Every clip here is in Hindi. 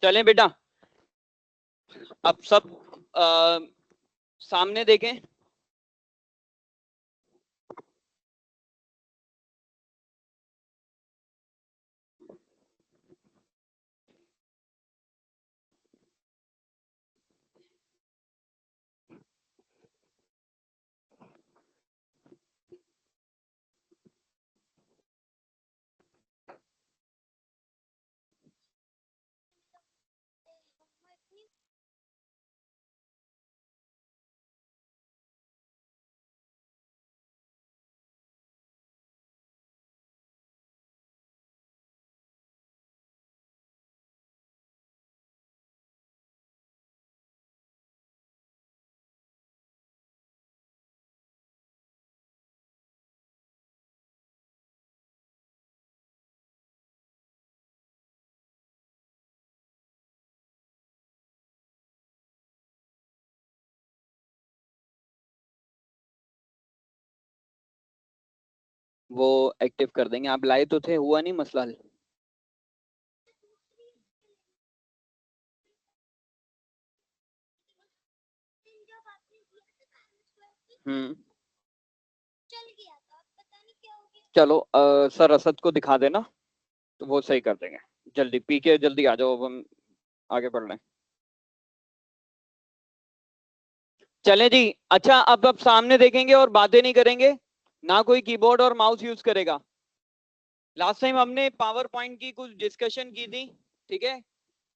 चलें बेटा, अब सब सामने देखें। वो एक्टिव कर देंगे। आप लाए तो थे, हुआ नहीं मसला हल। चलो सर असद को दिखा देना तो वो सही कर देंगे। जल्दी पी के जल्दी आ जाओ, अब हम आगे बढ़ रहे हैं। चलें जी। अच्छा, अब सामने देखेंगे और बातें नहीं करेंगे, ना कोई कीबोर्ड और माउस यूज करेगा। लास्ट टाइम हमने पावर पॉइंट की कुछ डिस्कशन की थी, ठीक है।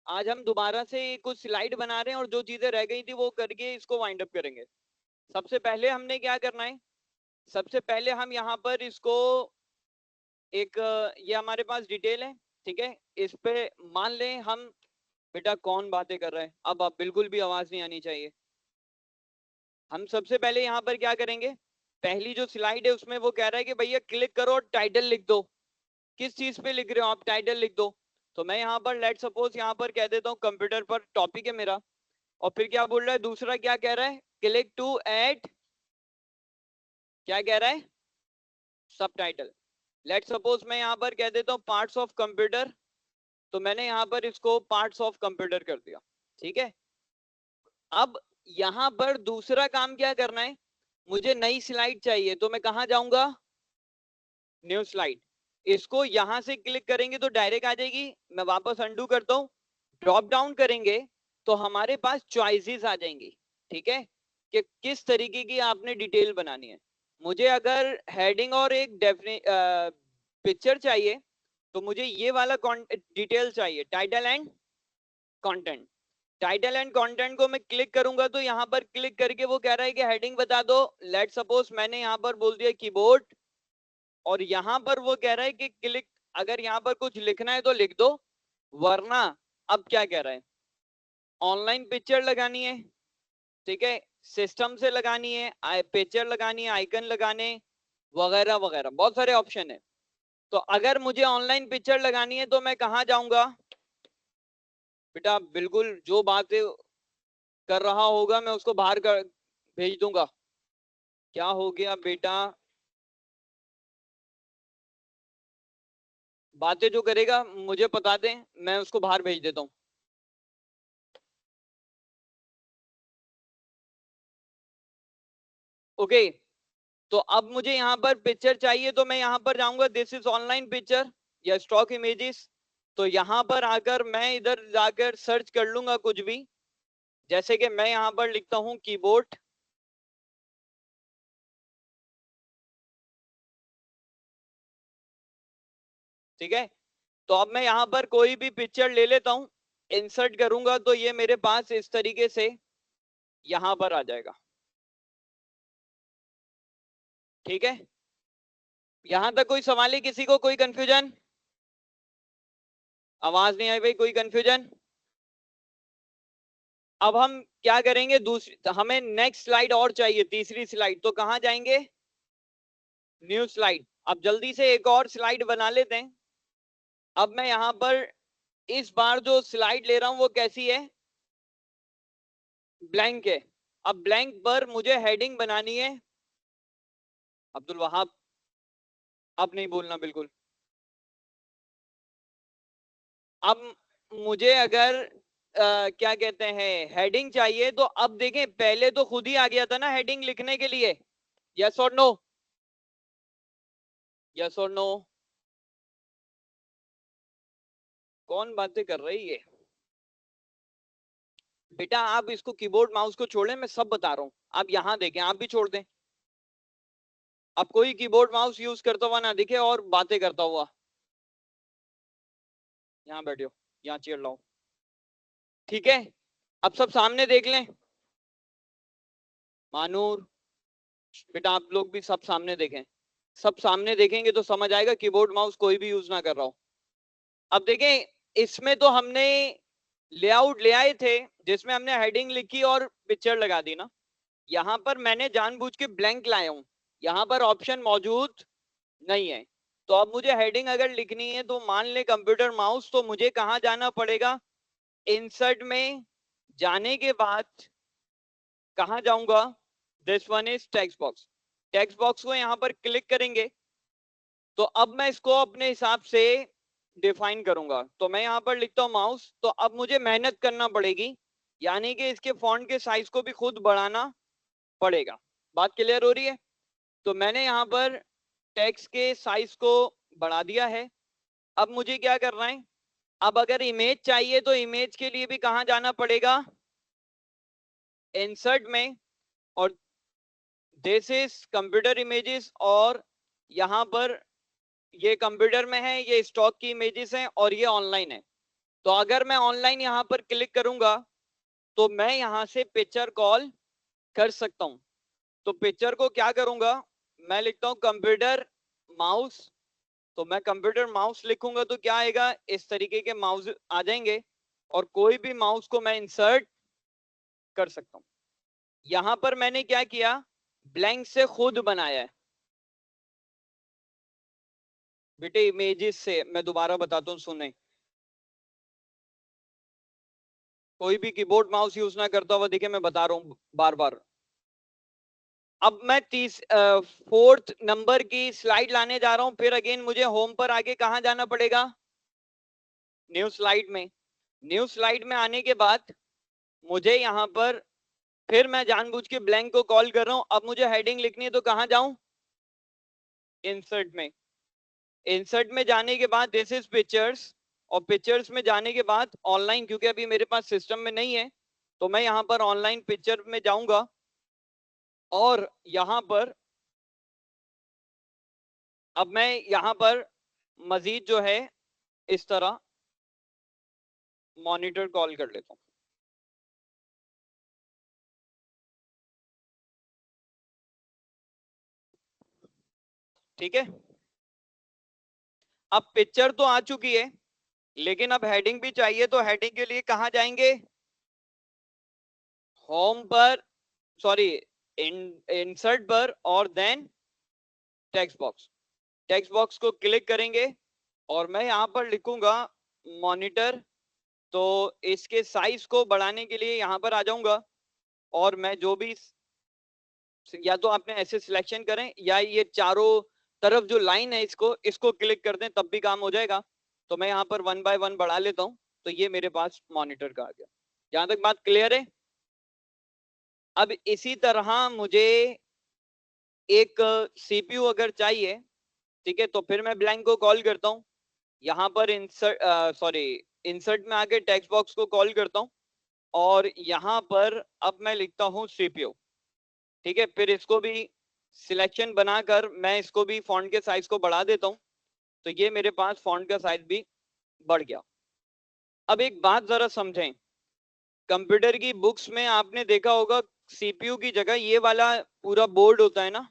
आज हम दोबारा से कुछ स्लाइड बना रहे हैं और जो चीजें रह गई थी वो करके इसको वाइंड अप करेंगे। सबसे पहले हमने क्या करना है, सबसे पहले हम यहाँ पर इसको एक ये हमारे पास डिटेल है, ठीक है। इस पे मान लें हम, बेटा कौन बातें कर रहा है, अब आप बिल्कुल भी आवाज नहीं आनी चाहिए। हम सबसे पहले यहाँ पर क्या करेंगे, पहली जो स्लाइड है उसमें वो कह रहा है कि भैया क्लिक करो और टाइटल लिख दो। किस चीज पे लिख रहे हो आप, टाइटल लिख दो। तो मैं यहाँ पर लेट सपोज यहाँ पर कह देता हूँ कंप्यूटर पर टॉपिक है मेरा। और फिर क्या बोल रहा है, दूसरा क्या कह रहा है, क्लिक टू ऐड, क्या कह रहा है, सब टाइटल। लेट सपोज मैं यहाँ पर कह देता हूँ पार्ट्स ऑफ कंप्यूटर, तो मैंने यहाँ पर इसको पार्ट्स ऑफ कंप्यूटर कर दिया, ठीक है। अब यहाँ पर दूसरा काम क्या करना है, मुझे नई स्लाइड चाहिए, तो मैं कहाँ जाऊंगा, न्यू स्लाइड। इसको यहां से क्लिक करेंगे तो डायरेक्ट आ जाएगी। मैं वापस अंडू करता हूं, ड्रॉप डाउन करेंगे तो हमारे पास चॉइसेस आ जाएंगी, ठीक है, कि किस तरीके की आपने डिटेल बनानी है। मुझे अगर हेडिंग और एक पिक्चर चाहिए तो मुझे ये वाला डिटेल चाहिए, title and content. Title and content को मैं क्लिक करूंगा तो यहाँ पर क्लिक करके वो कह रहा है कि हेडिंग बता दो। लेट सपोज मैंने यहाँ पर बोल दिया कीबोर्ड, और यहां पर वो कह रहा है कि क्लिक, अगर यहां पर कुछ लिखना है तो लिख दो, वरना अब क्या कह रहा है, ऑनलाइन पिक्चर लगानी है, ठीक है, सिस्टम से लगानी है, पिक्चर लगानी है, आइकन लगाने, वगैरह वगैरह, बहुत सारे ऑप्शन है। तो अगर मुझे ऑनलाइन पिक्चर लगानी है तो मैं कहां जाऊंगा, बेटा बिल्कुल जो बात कर रहा होगा मैं उसको बाहर कर भेज दूंगा। क्या हो गया बेटा, बातें जो करेगा मुझे बता दें, मैं उसको बाहर भेज देता हूँ। ओके, तो अब मुझे यहाँ पर पिक्चर चाहिए तो मैं यहाँ पर जाऊंगा, दिस इज ऑनलाइन पिक्चर या स्टॉक इमेजेस। तो यहाँ पर आकर मैं इधर जाकर सर्च कर लूंगा कुछ भी, जैसे कि मैं यहाँ पर लिखता हूँ कीबोर्ड, ठीक है। तो अब मैं यहाँ पर कोई भी पिक्चर ले लेता हूँ, इंसर्ट करूंगा तो ये मेरे पास इस तरीके से यहाँ पर आ जाएगा, ठीक है। यहाँ तक कोई सवाल है किसी को, कोई कंफ्यूजन, आवाज नहीं आई भाई, कोई कंफ्यूजन। अब हम क्या करेंगे, दूसरी हमें नेक्स्ट स्लाइड और चाहिए, तीसरी स्लाइड, तो कहां जाएंगे, न्यू स्लाइड। अब जल्दी से एक और स्लाइड बना लेते हैं। अब मैं यहां पर इस बार जो स्लाइड ले रहा हूं वो कैसी है, ब्लैंक है। अब ब्लैंक पर मुझे हेडिंग बनानी है, अब्दुल वहाब, अब नहीं बोलना बिल्कुल। अब मुझे अगर क्या कहते हैं हेडिंग चाहिए, तो अब देखें पहले तो खुद ही आ गया था ना हेडिंग लिखने के लिए। यस और नो? यस और नो? कौन बातें कर रही है बेटा? आप इसको कीबोर्ड माउस को छोड़ें, मैं सब बता रहा हूं। आप यहां देखें, आप भी छोड़ दें। अब कोई कीबोर्ड माउस यूज करता हुआ ना दिखे और बातें करता हुआ। यहाँ बैठो, यहाँ चेयर लाओ। ठीक है, अब सब सामने देख लें। मानूर, बेटा आप लोग भी सब सामने देखें। सब सामने देखेंगे तो समझ आएगा कीबोर्ड माउस कोई भी यूज ना कर रहा हो। अब देखें, इसमें तो हमने लेआउट ले आए थे जिसमें हमने हेडिंग लिखी और पिक्चर लगा दी ना। यहां पर मैंने जानबूझ के ब्लैंक लाया हूं, यहां पर ऑप्शन मौजूद नहीं है। तो अब मुझे हेडिंग अगर लिखनी है तो मान ले कंप्यूटर माउस, तो मुझे कहां जाना पड़ेगा? इंसर्ट में जाने के बाद कहां जाऊंगा? This one is text box. Text box को यहां पर क्लिक करेंगे तो अब मैं इसको अपने हिसाब से डिफाइन करूंगा। तो मैं यहां पर लिखता हूं माउस, तो अब मुझे मेहनत करना पड़ेगी, यानी कि इसके फॉन्ट के साइज को भी खुद बढ़ाना पड़ेगा। बात क्लियर हो रही है? तो मैंने यहाँ पर टेक्स्ट के साइज को बढ़ा दिया है। अब मुझे क्या करना है? अब अगर इमेज चाहिए तो इमेज के लिए भी कहां जाना पड़ेगा? इंसर्ट में, और दिस इज कंप्यूटर इमेजेस, और यहाँ पर ये कंप्यूटर में है, ये स्टॉक की इमेजेस हैं और ये ऑनलाइन है। तो अगर मैं ऑनलाइन यहाँ पर क्लिक करूंगा तो मैं यहाँ से पिक्चर कॉल कर सकता हूँ। तो पिक्चर को क्या करूंगा? मैं लिखता हूँ कंप्यूटर माउस। तो मैं कंप्यूटर माउस लिखूंगा तो क्या आएगा? इस तरीके के माउस आ जाएंगे और कोई भी माउस को मैं इंसर्ट कर सकता हूँ। यहां पर मैंने क्या किया? ब्लैंक से खुद बनाया है बेटे, इमेजेस से। मैं दोबारा बताता हूँ, सुने। कोई भी कीबोर्ड माउस यूज ना करता हुआ दिखे, मैं बता रहा हूँ बार बार। अब मैं 4th नंबर की स्लाइड लाने जा रहा हूं, फिर अगेन मुझे होम पर आगे कहां जाना पड़ेगा? न्यू स्लाइड में। न्यू स्लाइड में आने के बाद मुझे यहां पर फिर मैं जानबूझ के ब्लैंक को कॉल कर रहा हूं। अब मुझे हेडिंग लिखनी है तो कहां जाऊं? इंसर्ट में। इंसर्ट में जाने के बाद दिस इज पिक्चर्स, और पिक्चर्स में जाने के बाद ऑनलाइन, क्योंकि अभी मेरे पास सिस्टम में नहीं है तो मैं यहां पर ऑनलाइन पिक्चर में जाऊंगा और यहां पर अब मैं यहां पर मजीद जो है इस तरह मॉनिटर कॉल कर लेता हूं। ठीक है, अब पिक्चर तो आ चुकी है, लेकिन अब हेडिंग भी चाहिए। तो हेडिंग के लिए कहां जाएंगे? होम पर, सॉरी, इंसर्ट पर, और then text box. Text box को क्लिक करेंगे और मैं यहां पर लिखूंगा मॉनिटर। तो इसके साइज को बढ़ाने के लिए यहां पर आ जाऊंगा और मैं जो भी, या तो आपने ऐसे सिलेक्शन करें या ये चारों तरफ जो लाइन है इसको इसको क्लिक कर दें, तब भी काम हो जाएगा। तो मैं यहाँ पर 1 बाय 1 बढ़ा लेता हूँ, तो ये मेरे पास मॉनिटर का आ गया। यहाँ तक बात क्लियर है? अब इसी तरह मुझे एक सीपीयू अगर चाहिए, ठीक है, तो फिर मैं ब्लैंक को कॉल करता हूँ। यहाँ पर इंसर्ट, सॉरी, इंसर्ट में आके टेक्स्ट बॉक्स को कॉल करता हूँ और यहाँ पर अब मैं लिखता हूँ सीपीयू। ठीक है, फिर इसको भी सिलेक्शन बनाकर मैं इसको भी फॉन्ट के साइज को बढ़ा देता हूँ, तो ये मेरे पास फॉन्ट का साइज भी बढ़ गया। अब एक बात जरा समझें, कंप्यूटर की बुक्स में आपने देखा होगा सीपीयू की जगह ये वाला पूरा बोर्ड होता है ना,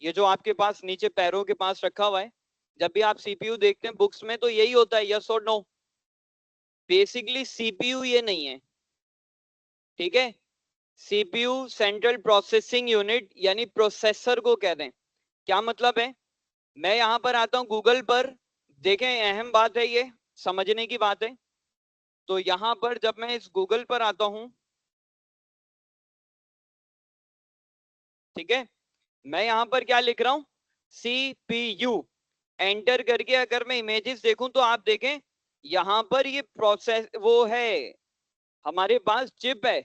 ये जो आपके पास नीचे पैरों के पास रखा हुआ है। जब भी आप सीपीयू देखते हैं बुक्स में तो यही होता है, यस और नो? बेसिकली सीपीयू ये नहीं है, ठीक है। सीपीयू सेंट्रल प्रोसेसिंग यूनिट यानी प्रोसेसर को कहते हैं। क्या मतलब है? मैं यहां पर आता हूं गूगल पर, देखें अहम बात है ये, समझने की बात है। तो यहां पर जब मैं इस गूगल पर आता हूं, ठीक है, मैं यहां पर क्या लिख रहा हूं? सीपीयू। एंटर करके अगर मैं इमेजेस देखूं तो आप देखें यहाँ पर ये प्रोसेस वो है, हमारे पास चिप है,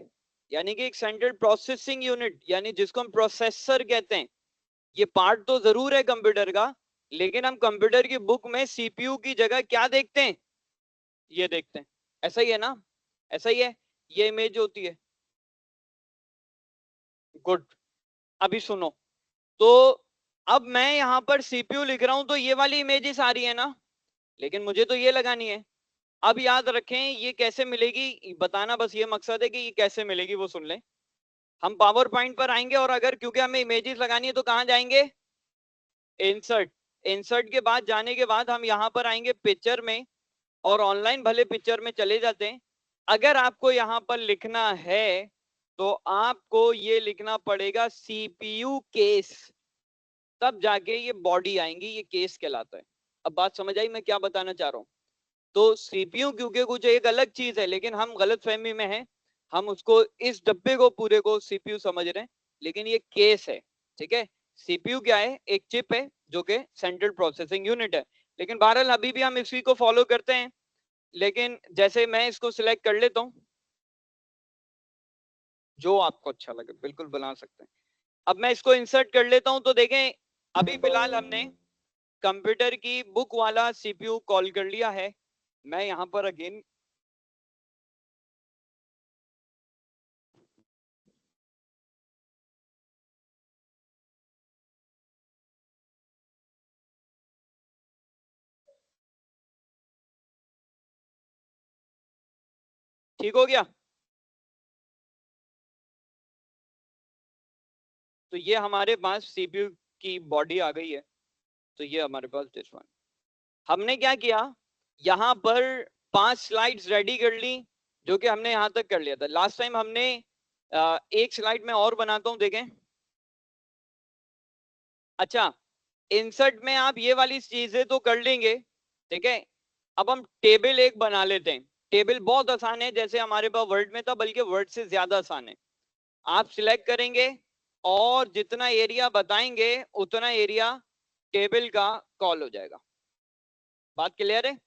यानी कि एक सेंट्रल प्रोसेसिंग यूनिट, यानी जिसको हम प्रोसेसर कहते हैं। ये पार्ट तो जरूर है कंप्यूटर का, लेकिन हम कंप्यूटर की बुक में सीपीयू की जगह क्या देखते हैं, ये देखते हैं। ऐसा ही है ना, ऐसा ही है, ये इमेज होती है। गुड। अभी सुनो, तो अब मैं यहाँ पर सीपीयू लिख रहा हूं तो ये वाली इमेजेस आ रही है ना, लेकिन मुझे तो ये लगानी है। अब याद रखें ये कैसे मिलेगी, बताना बस ये मकसद है कि ये कैसे मिलेगी वो सुन लें। हम पावर पॉइंट पर आएंगे और अगर क्योंकि हमें इमेजेस लगानी है तो कहाँ जाएंगे, इंसर्ट। इंसर्ट के बाद जाने के बाद हम यहाँ पर आएंगे पिक्चर में, और ऑनलाइन भले पिक्चर में चले जाते हैं। अगर आपको यहाँ पर लिखना है तो आपको ये लिखना पड़ेगा सीपीयू केस, तब जाके ये बॉडी आएंगी, ये केस कहलाता है। अब बात समझ आई मैं क्या बताना चाह रहा हूँ। तो सीपीयू क्योंकि कुछ एक अलग चीज है, लेकिन हम गलत फहमी में हैं, हम उसको इस डब्बे को पूरे को सीपीयू समझ रहे हैं, लेकिन ये केस है। ठीक है, सीपीयू क्या है, एक चिप है जो कि सेंट्रल प्रोसेसिंग यूनिट है। लेकिन बहरहाल अभी भी हम इसी को फॉलो करते हैं, लेकिन जैसे मैं इसको सिलेक्ट कर लेता हूँ, जो आपको अच्छा लगे बिल्कुल बना सकते हैं। अब मैं इसको इंसर्ट कर लेता हूं तो देखें, अभी फिलहाल हमने कंप्यूटर की बुक वाला सीपीयू कॉल कर लिया है। मैं यहां पर अगेन, ठीक हो गया। तो ये हमारे पास सीपीयू की बॉडी आ गई है। तो ये हमारे पास दिस वन, हमने क्या किया, यहाँ पर 5 स्लाइड्स रेडी कर ली, जो कि हमने यहां तक कर लिया था लास्ट टाइम हमने। एक स्लाइड में और बनाता हूं देखें। अच्छा, इंसर्ट में आप ये वाली चीजें तो कर लेंगे, ठीक है। अब हम टेबल एक बना लेते हैं। टेबल बहुत आसान है, जैसे हमारे पास वर्ड में था, बल्कि वर्ड से ज्यादा आसान है। आप सिलेक्ट करेंगे और जितना एरिया बताएंगे उतना एरिया टेबल का कॉल हो जाएगा। बात क्लियर है,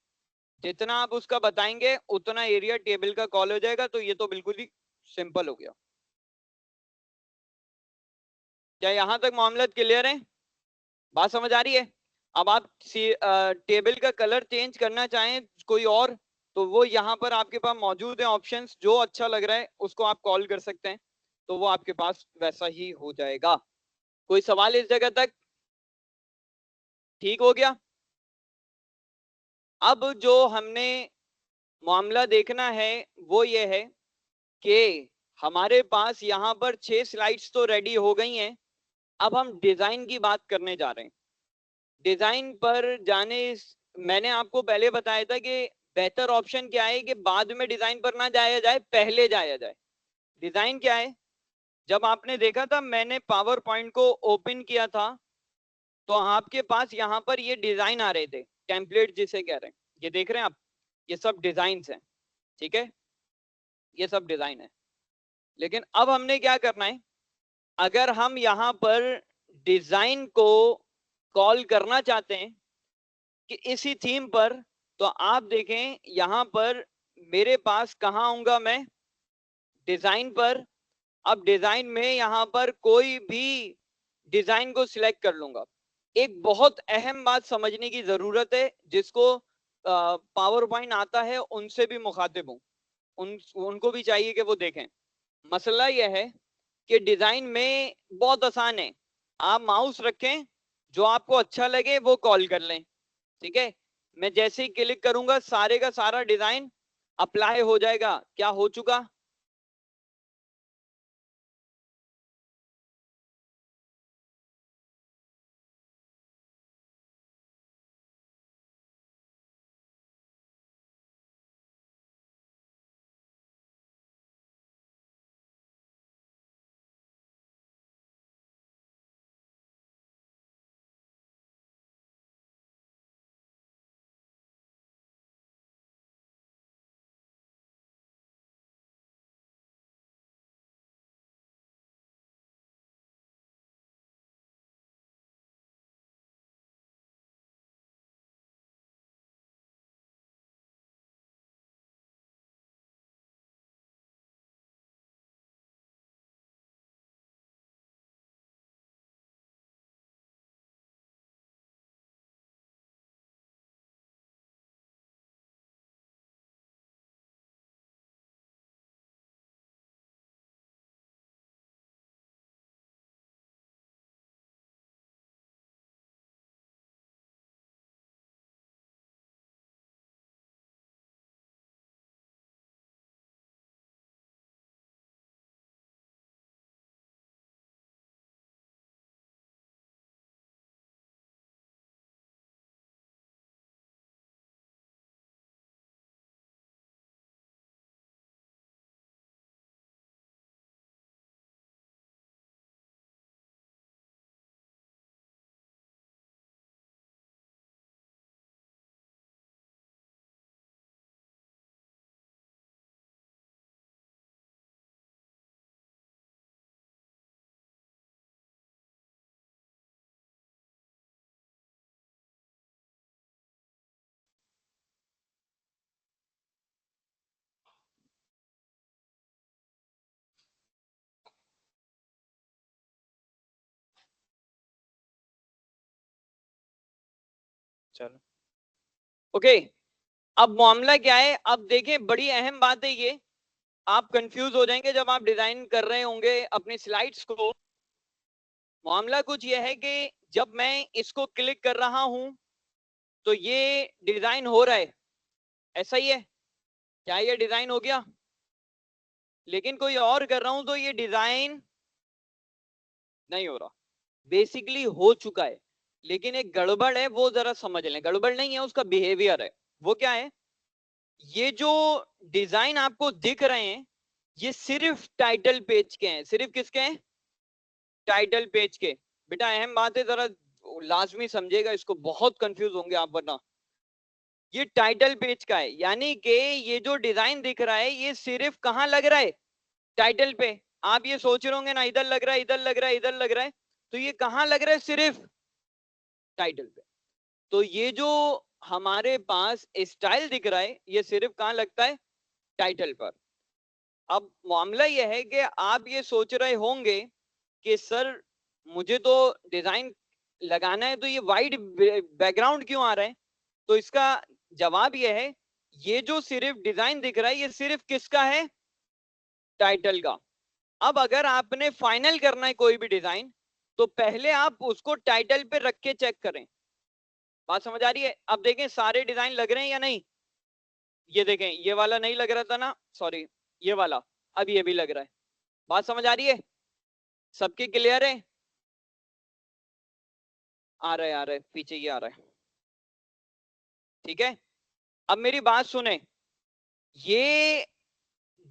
जितना आप उसका बताएंगे उतना एरिया टेबल का कॉल हो जाएगा। तो ये तो बिल्कुल ही सिंपल हो गया। क्या यहां तक मामला क्लियर है, बात समझ आ रही है। अब आप टेबल का कलर चेंज करना चाहें कोई और, तो वो यहाँ पर आपके पास मौजूद है ऑप्शंस, जो अच्छा लग रहा है उसको आप कॉल कर सकते हैं, तो वो आपके पास वैसा ही हो जाएगा। कोई सवाल इस जगह तक, ठीक हो गया। अब जो हमने मामला देखना है वो ये है कि हमारे पास यहाँ पर 6 स्लाइड्स तो रेडी हो गई हैं। अब हम डिजाइन की बात करने जा रहे हैं। डिजाइन पर जाने, मैंने आपको पहले बताया था कि बेहतर ऑप्शन क्या है कि बाद में डिजाइन पर ना जाया जाए, पहले जाया जाए। डिजाइन क्या है, जब आपने देखा था मैंने पावर पॉइंट को ओपन किया था, तो आपके पास यहाँ पर ये डिजाइन आ रहे थे, टेम्पलेट जिसे कह रहे हैं। ये देख रहे हैं आप, ये सब डिजाइन हैं, ठीक है, ये सब डिजाइन है। लेकिन अब हमने क्या करना है, अगर हम यहाँ पर डिजाइन को कॉल करना चाहते हैं कि इसी थीम पर, तो आप देखें यहां पर मेरे पास कहां आऊंगा मैं, डिजाइन पर। अब डिजाइन में यहां पर कोई भी डिजाइन को सिलेक्ट कर लूंगा। एक बहुत अहम बात समझने की जरूरत है, जिसको पावर पॉइंट आता है उनसे भी मुखातिब हूं, उनको भी चाहिए कि वो देखें। मसला यह है कि डिजाइन में बहुत आसान है, आप माउस रखें, जो आपको अच्छा लगे वो कॉल कर लें, ठीक है। मैं जैसे ही क्लिक करूंगा सारे का सारा डिजाइन अप्लाई हो जाएगा। क्या हो चुका, चलो ओके। अब मामला क्या है, अब देखें, बड़ी अहम बात है ये, आप कंफ्यूज हो जाएंगे जब आप डिजाइन कर रहे होंगे अपनी स्लाइड्स को। मामला कुछ ये है कि जब मैं इसको क्लिक कर रहा हूं तो ये डिजाइन हो रहा है, ऐसा ही है, क्या ये डिजाइन हो गया? लेकिन कोई और कर रहा हूं तो ये डिजाइन नहीं हो रहा। बेसिकली हो चुका है, लेकिन एक गड़बड़ है, वो जरा समझ लें। गड़बड़ नहीं है, उसका बिहेवियर है। वो क्या है, ये जो डिजाइन आपको दिख रहे हैं ये सिर्फ टाइटल पेज के हैं। सिर्फ किसके हैं? टाइटल पेज के। बेटा अहम बात है, जरा लाजमी समझेगा इसको, बहुत कंफ्यूज होंगे आप वरना। ये टाइटल पेज का है, यानी कि ये जो डिजाइन दिख रहा है ये सिर्फ कहां लग रहा है? टाइटल पे। आप ये सोच रहे होंगे ना, इधर लग रहा है, इधर लग रहा है, इधर लग रहा है, तो ये कहां लग रहा है? सिर्फ टाइटल पे। तो ये जो हमारे पास स्टाइल दिख रहा है ये सिर्फ कहां लगता है? टाइटल पर। अब मामला यह है कि आप ये सोच रहे होंगे कि सर मुझे तो डिजाइन लगाना है तो ये वाइट बैकग्राउंड क्यों आ रहा है? तो इसका जवाब यह है, ये जो सिर्फ डिजाइन दिख रहा है ये सिर्फ किसका है? टाइटल का। अब अगर आपने फाइनल करना है कोई भी डिजाइन तो पहले आप उसको टाइटल पे रख के चेक करें। बात समझ आ रही है? अब देखें सारे डिजाइन लग रहे हैं या नहीं। ये देखें, ये वाला नहीं लग रहा था ना, सॉरी, ये वाला, अब ये भी लग रहा है। बात समझ आ रही है? सबके क्लियर है? आ रहा है, आ रहा है, पीछे ये आ रहा है। ठीक है, अब मेरी बात सुने। ये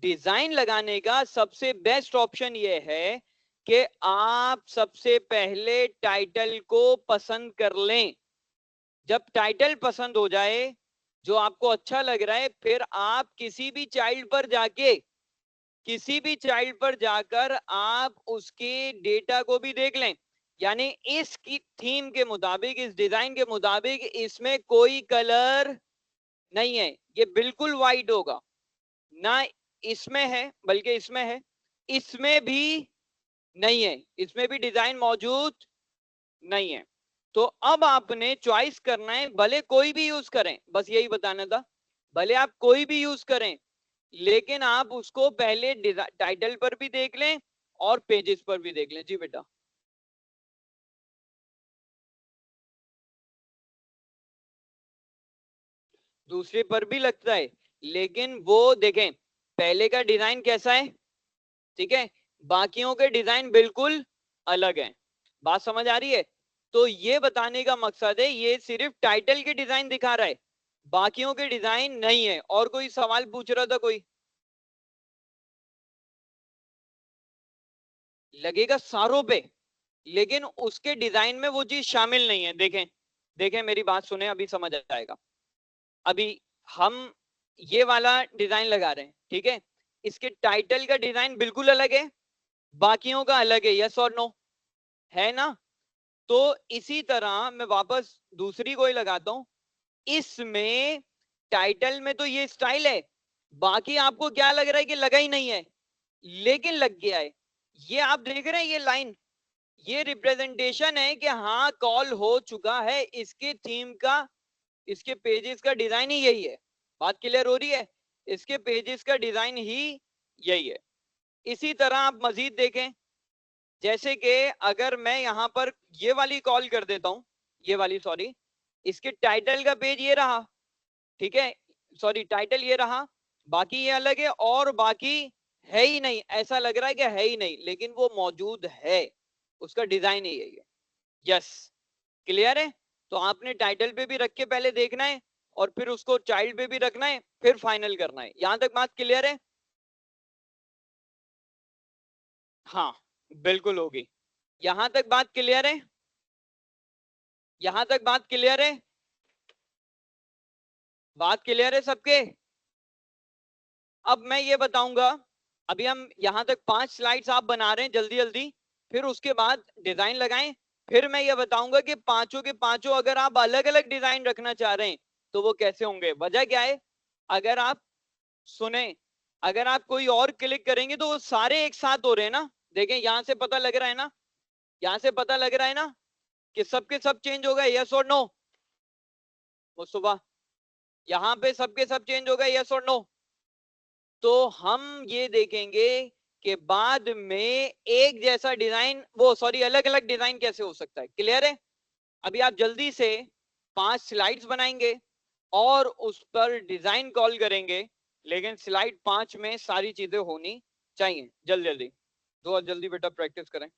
डिजाइन लगाने का सबसे बेस्ट ऑप्शन ये है कि आप सबसे पहले टाइटल को पसंद कर लें। जब टाइटल पसंद हो जाए, जो आपको अच्छा लग रहा है, फिर आप किसी भी चाइल्ड पर जाके, किसी भी चाइल्ड पर जाकर आप उसके डेटा को भी देख लें। यानी इसकी थीम के मुताबिक, इस डिजाइन के मुताबिक इसमें कोई कलर नहीं है, ये बिल्कुल वाइट होगा ना। इसमें है, बल्कि इसमें है, इसमें भी नहीं है, इसमें भी डिजाइन मौजूद नहीं है। तो अब आपने चॉइस करना है, भले कोई भी यूज करें, बस यही बताना था, भले आप कोई भी यूज करें, लेकिन आप उसको पहले टाइटल पर भी देख लें और पेजेस पर भी देख लें। जी बेटा। दूसरे पर भी लगता है, लेकिन वो देखें पहले का डिजाइन कैसा है, ठीक है, बाकियों के डिजाइन बिल्कुल अलग हैं। बात समझ आ रही है? तो ये बताने का मकसद है, ये सिर्फ टाइटल के डिजाइन दिखा रहा है, बाकियों के डिजाइन नहीं है। और कोई सवाल पूछ रहा था कोई? लगेगा सारों पे, लेकिन उसके डिजाइन में वो चीज शामिल नहीं है। देखें, देखें मेरी बात सुने, अभी समझ आएगा। अभी हम ये वाला डिजाइन लगा रहे हैं, ठीक है, इसके टाइटल का डिजाइन बिल्कुल अलग है, बाकियों का अलग है, यस और नो, है ना? तो इसी तरह मैं वापस दूसरी कोई लगाता हूं, इसमें टाइटल में तो ये स्टाइल है, बाकी आपको क्या लग रहा है कि लगा ही नहीं है, लेकिन लग गया है। ये आप देख रहे हैं, ये लाइन, ये रिप्रेजेंटेशन है कि हाँ कॉल हो चुका है, इसके थीम का, इसके पेजेस का डिजाइन ही यही है। बात क्लियर हो रही है? इसके पेजेस का डिजाइन ही यही है। इसी तरह आप मजीद देखें, जैसे कि अगर मैं यहां पर ये वाली कॉल कर देता हूं, ये वाली सॉरी, इसके टाइटल का पेज ये रहा, ठीक है, सॉरी टाइटल ये रहा, बाकी ये अलग है, और बाकी है ही नहीं, ऐसा लग रहा है कि है ही नहीं, लेकिन वो मौजूद है, उसका डिजाइन ही यही है। यस, क्लियर है? तो आपने टाइटल पे भी रख के पहले देखना है, और फिर उसको चाइल्ड पे भी रखना है, फिर फाइनल करना है। यहां तक बात क्लियर है? हाँ, बिल्कुल होगी। यहां तक बात क्लियर है? यहां तक बात क्लियर है? बात क्लियर है सबके? अब मैं ये बताऊंगा, अभी हम यहां तक 5 स्लाइड्स आप बना रहे हैं जल्दी जल्दी, फिर उसके बाद डिजाइन लगाएं, फिर मैं ये बताऊंगा कि पांचों के पांचों अगर आप अलग अलग डिजाइन रखना चाह रहे हैं तो वो कैसे होंगे। वजह क्या है, अगर आप सुने, अगर आप कोई और क्लिक करेंगे तो वो सारे एक साथ हो रहे हैं ना। देखें यहां से पता लग रहा है ना, यहां से पता लग रहा है ना कि सबके सब चेंज हो गए, यस और नो? मुस्तफा, यहाँ पे सबके सब चेंज हो गए, यस और नो? तो हम ये देखेंगे कि बाद में एक जैसा डिजाइन, वो सॉरी अलग अलग डिजाइन कैसे हो सकता है। क्लियर है? अभी आप जल्दी से 5 स्लाइड्स बनाएंगे और उस पर डिजाइन कॉल करेंगे, लेकिन स्लाइड 5 में सारी चीजें होनी चाहिए। जल्दी जल्दी दो, जल्दी बेटा प्रैक्टिस करें।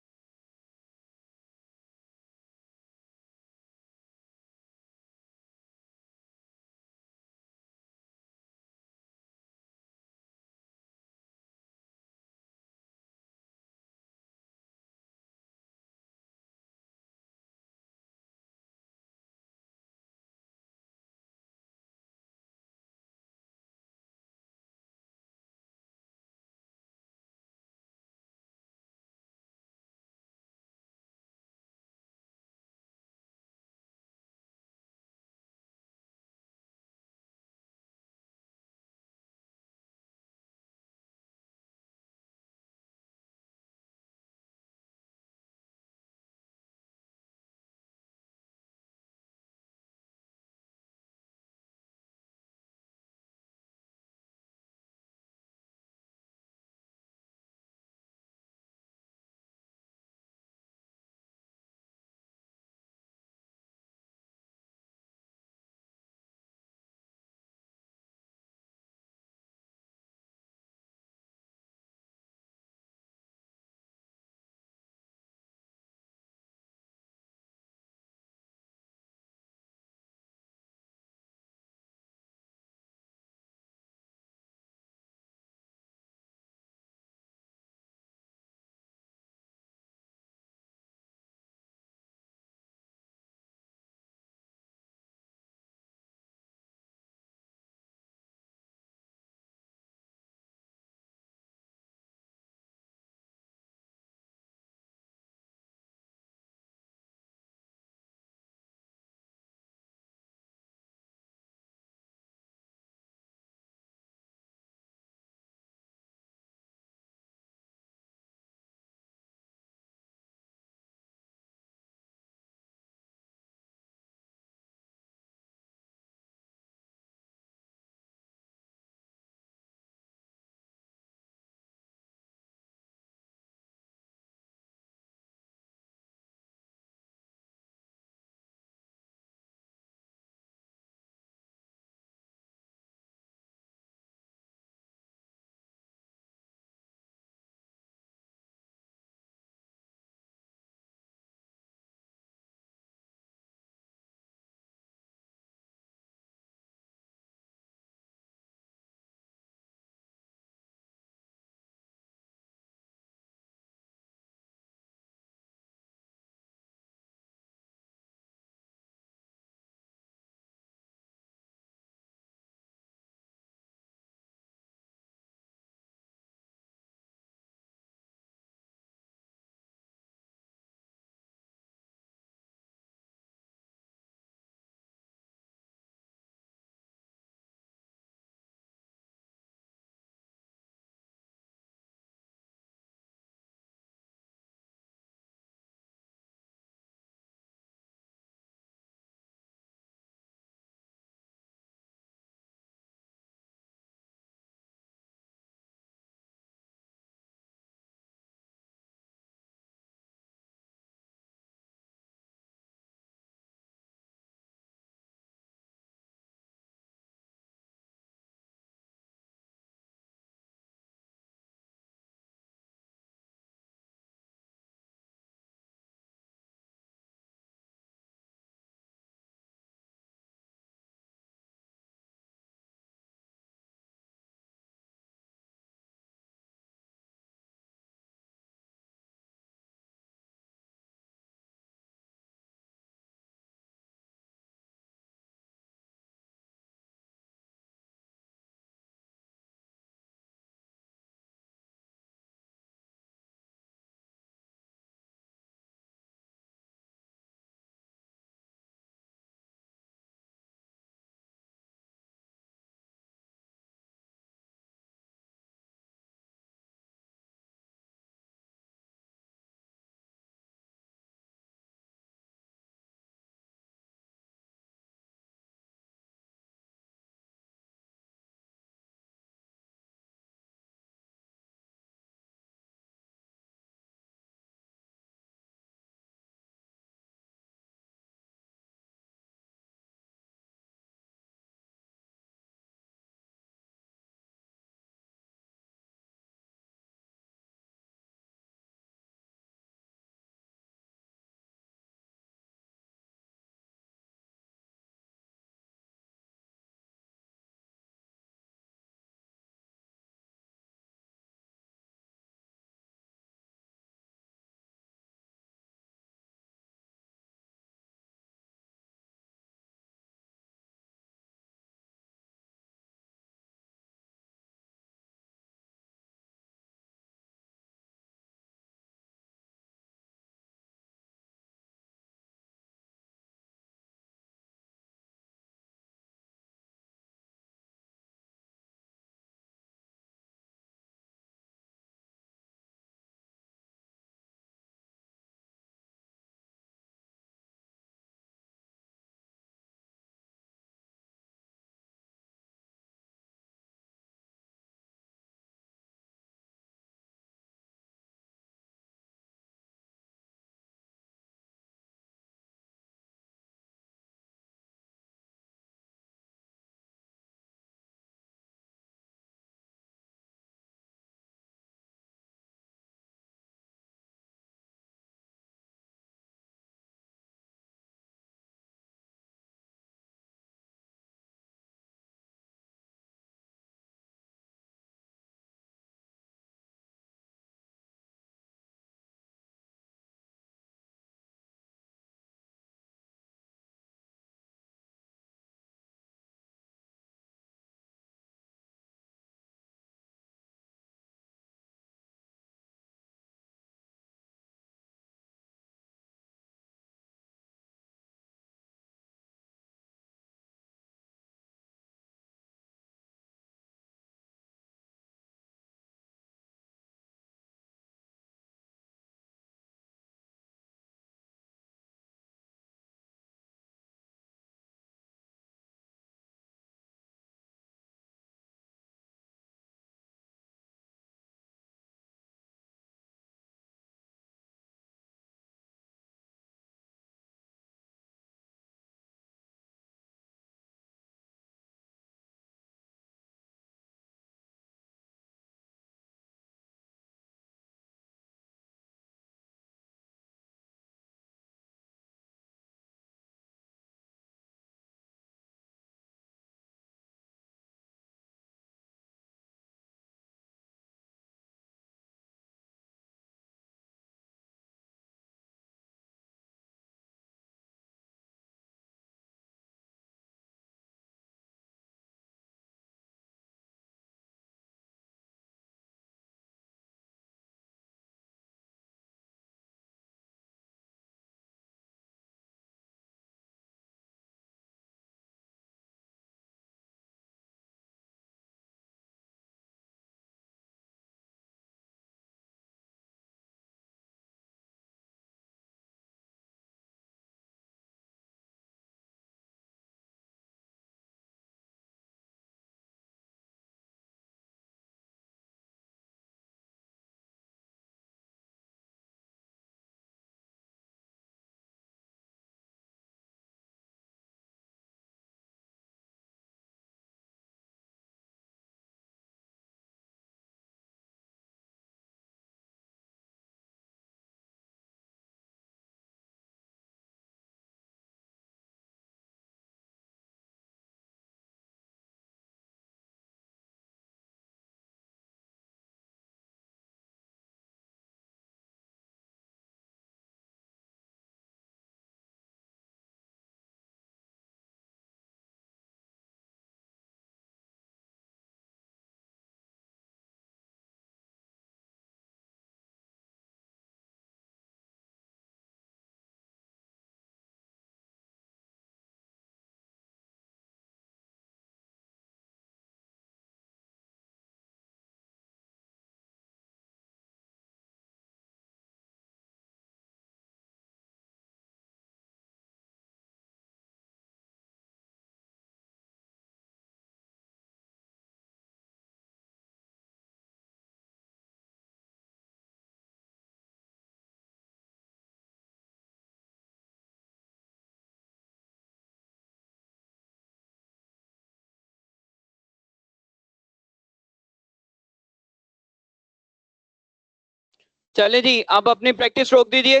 चले जी, अब अपनी प्रैक्टिस रोक दीजिए।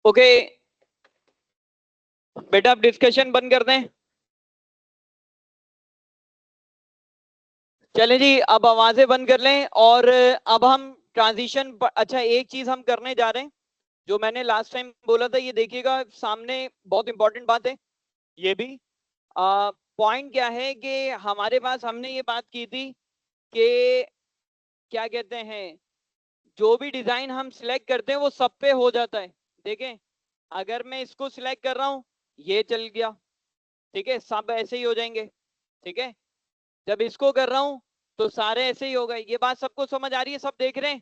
ओके बेटा, अब डिस्कशन बंद कर दें। चले जी, अब आवाजें बंद कर लें और अब हम ट्रांजिशन अच्छा, एक चीज हम करने जा रहे हैं जो मैंने लास्ट टाइम बोला था, ये देखिएगा सामने, बहुत इंपॉर्टेंट बात है ये भी। पॉइंट क्या है कि हमारे पास, हमने ये बात की थी कि क्या कहते हैं, जो भी डिजाइन हम सिलेक्ट करते हैं वो सब पे हो जाता है। देखें, अगर मैं इसको सिलेक्ट कर रहा हूं, ये चल गया, ठीक है, सब ऐसे ही हो जाएंगे। ठीक है, जब इसको कर रहा हूं तो सारे ऐसे ही हो गए। ये बात सबको समझ आ रही है? सब देख रहे हैं?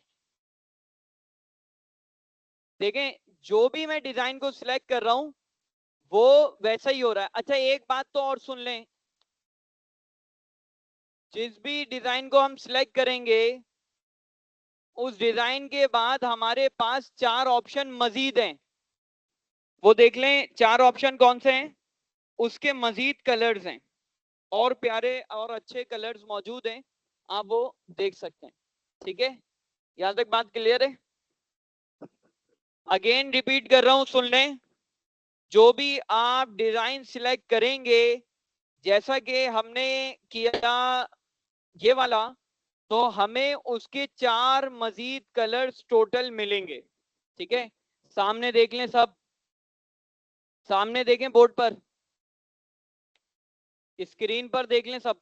देखें, जो भी मैं डिजाइन को सिलेक्ट कर रहा हूं वो वैसा ही हो रहा है। अच्छा, एक बात तो और सुन लें, जिस भी डिजाइन को हम सिलेक्ट करेंगे उस डिजाइन के बाद हमारे पास 4 ऑप्शन मजीद हैं। वो देख लें 4 ऑप्शन कौन से हैं, उसके मजीद कलर्स हैं और प्यारे और अच्छे कलर्स मौजूद हैं, आप वो देख सकते हैं। ठीक है, यहां तक बात क्लियर है? अगेन रिपीट कर रहा हूं, सुन लें। जो भी आप डिजाइन सिलेक्ट करेंगे, जैसा कि हमने किया ये वाला, तो हमें उसके 4 मजीद कलर्स टोटल मिलेंगे। ठीक है, सामने देख लें सब, सामने देखें बोर्ड पर, स्क्रीन पर देख लें सब।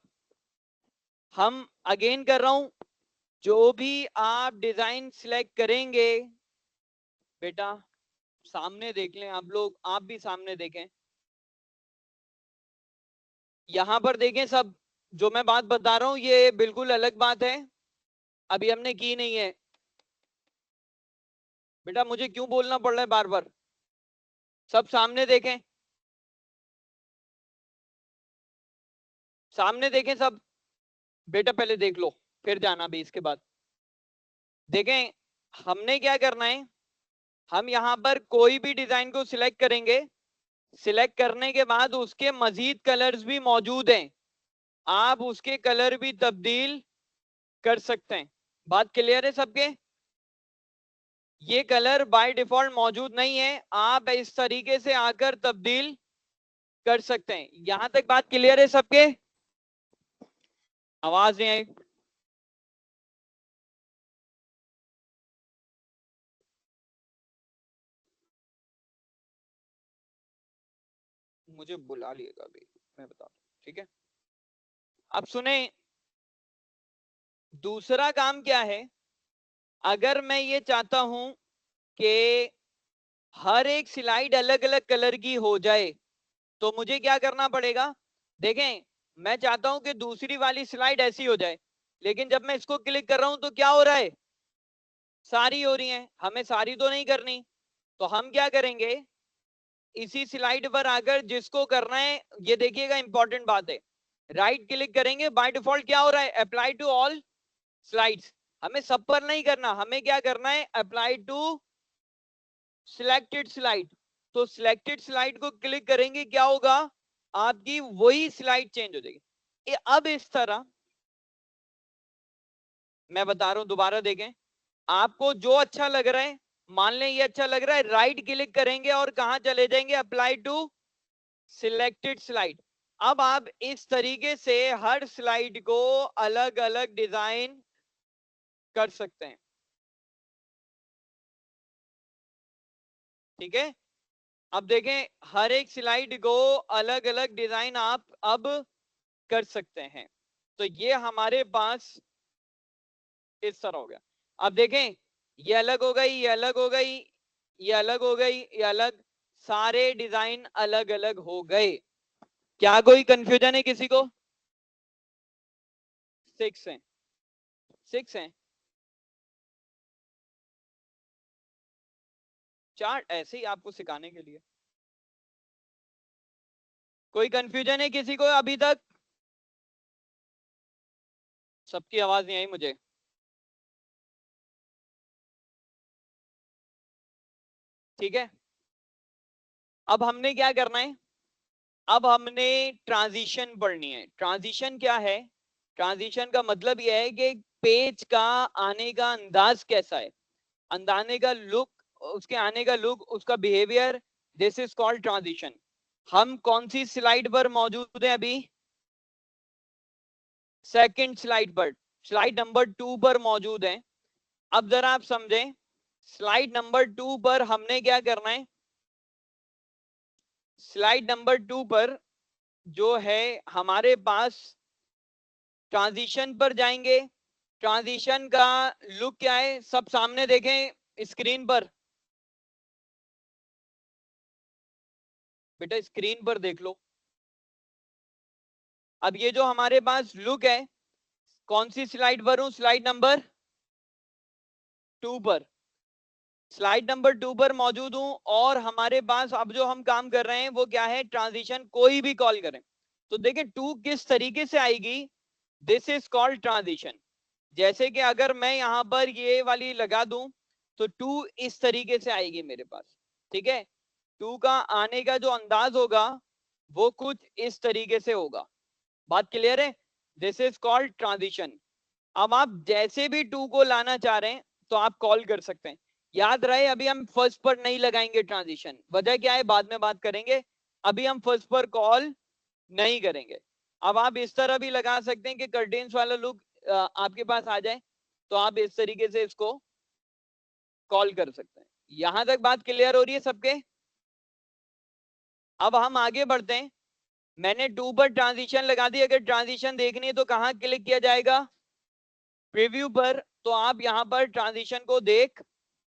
हम अगेन कर रहा हूं, जो भी आप डिजाइन सिलेक्ट करेंगे, बेटा सामने देख लें आप लोग, आप भी सामने देखें, यहां पर देखें सब। जो मैं बात बता रहा हूं ये बिल्कुल अलग बात है, अभी हमने की नहीं है। बेटा मुझे क्यों बोलना पड़ रहा है बार बार? सब सामने देखें, सामने देखें सब। बेटा पहले देख लो, फिर जाना भी इसके बाद। देखें, हमने क्या करना है, हम यहां पर कोई भी डिजाइन को सिलेक्ट करेंगे, सिलेक्ट करने के बाद उसके मजीद कलर्स भी मौजूद हैं, आप उसके कलर भी तब्दील कर सकते हैं। बात क्लियर है सबके? ये कलर बाय डिफॉल्ट मौजूद नहीं है, आप इस तरीके से आकर तब्दील कर सकते हैं। यहां तक बात क्लियर है सबके? आवाज नहीं आई? मुझे बुला लिएगा अभी, मैं बता दूं, ठीक है? अब सुने, दूसरा काम क्या है, अगर मैं ये चाहता हूं कि हर एक स्लाइड अलग अलग कलर की हो जाए, तो मुझे क्या करना पड़ेगा? देखें, मैं चाहता हूं कि दूसरी वाली स्लाइड ऐसी हो जाए, लेकिन जब मैं इसको क्लिक कर रहा हूं तो क्या हो रहा है? सारी हो रही हैं। हमें सारी तो नहीं करनी, तो हम क्या करेंगे, इसी स्लाइड पर आकर जिसको करना है, ये देखिएगा इंपॉर्टेंट बात है, राइट क्लिक करेंगे, बाय डिफॉल्ट क्या हो रहा है, अप्लाई टू ऑल स्लाइड्स। हमें सब पर नहीं करना, हमें क्या करना है, अप्लाई टू सिलेक्टेड स्लाइड। तो सिलेक्टेड स्लाइड को क्लिक करेंगे, क्या होगा, आपकी वही स्लाइड चेंज हो जाएगी। अब इस तरह मैं बता रहा हूं, दोबारा देखें, आपको जो अच्छा लग रहा है, मान लें ये अच्छा लग रहा है, राइट क्लिक करेंगे और कहां चले जाएंगे, अप्लाई टू सिलेक्टेड स्लाइड। अब आप इस तरीके से हर स्लाइड को अलग अलग डिजाइन कर सकते हैं। ठीक है, अब देखें, हर एक स्लाइड को अलग अलग डिजाइन आप अब कर सकते हैं। तो ये हमारे पास इस तरह हो गया। अब देखें, ये अलग हो गई, ये अलग हो गई, ये अलग हो गई, ये अलग, सारे डिजाइन अलग अलग हो गए। क्या कोई कंफ्यूजन है किसी को? 6 है, 6 है, चार्ट ऐसे ही आपको सिखाने के लिए। कोई कंफ्यूजन है किसी को अभी तक? सबकी आवाज नहीं आई मुझे। ठीक है, अब हमने क्या करना है, अब हमने ट्रांजिशन पढ़नी है। ट्रांजिशन क्या है? ट्रांजिशन का मतलब यह है कि पेज का आने का अंदाज कैसा है। अंदाने का लुक, उसके आने का लुक, उसका behaviour, this is called transition. हम कौन सी स्लाइड पर मौजूद है अभी? सेकंड स्लाइड पर, स्लाइड नंबर 2 पर मौजूद है। अब जरा आप समझें, स्लाइड नंबर 2 पर हमने क्या करना है? स्लाइड नंबर 2 पर जो है हमारे पास, ट्रांजिशन पर जाएंगे। ट्रांजिशन का लुक क्या है, सब सामने देखें स्क्रीन पर, बेटा स्क्रीन पर देख लो। अब ये जो हमारे पास लुक है, कौन सी स्लाइड पर हूं? स्लाइड नंबर 2 पर, स्लाइड नंबर 2 पर मौजूद हूं। और हमारे पास अब जो हम काम कर रहे हैं वो क्या है? ट्रांजिशन। कोई भी कॉल करें तो देखें 2 किस तरीके से आएगी, दिस इज कॉल्ड ट्रांजिशन। जैसे कि अगर मैं यहां पर ये वाली लगा दूं तो 2 इस तरीके से आएगी मेरे पास, ठीक है। 2 का आने का जो अंदाज होगा वो कुछ इस तरीके से होगा। बात क्लियर है? This is called transition. अब आप जैसे भी 2 को लाना चाह रहे हैं तो आप कॉल कर सकते हैं। याद रहे अभी हम फर्स्ट पर नहीं लगाएंगे ट्रांजिशन, वजह क्या है बाद में बात करेंगे। अभी हम फर्स्ट पर कॉल नहीं करेंगे। अब आप इस तरह भी लगा सकते हैं कि कर्टेन्स वाला लुक आपके पास आ जाए, तो आप इस तरीके से इसको कॉल कर सकते हैं। यहां तक बात क्लियर हो रही है सबके? अब हम आगे बढ़ते हैं। मैंने 2 पर ट्रांजिशन लगा दी। अगर ट्रांजिशन देखनी है तो कहां क्लिक किया जाएगा? प्रीव्यू पर। तो आप यहां पर ट्रांजिशन को देख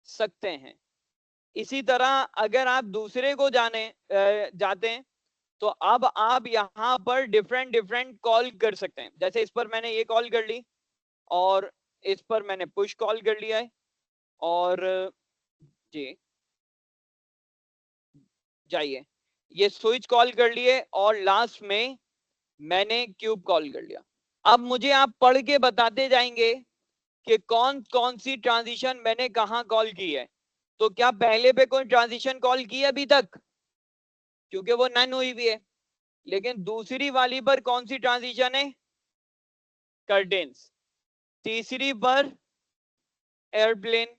सकते हैं। इसी तरह अगर आप दूसरे को जाते हैं तो अब आप यहां पर डिफरेंट डिफरेंट कॉल कर सकते हैं। जैसे इस पर मैंने ये कॉल कर ली, और इस पर मैंने पुश कॉल कर लिया है, और जी जाइए, ये स्विच कॉल कर लिए, और लास्ट में मैंने क्यूब कॉल कर लिया। अब मुझे आप पढ़ के बताते जाएंगे कि कौन कौन सी ट्रांजिशन मैंने कहां कॉल की है। तो क्या पहले पे कोई ट्रांजिशन कॉल की है अभी तक? क्योंकि वो नन हुई भी है। लेकिन दूसरी वाली पर कौन सी ट्रांजिशन है? कर्टेन्स। तीसरी पर एयरप्लेन।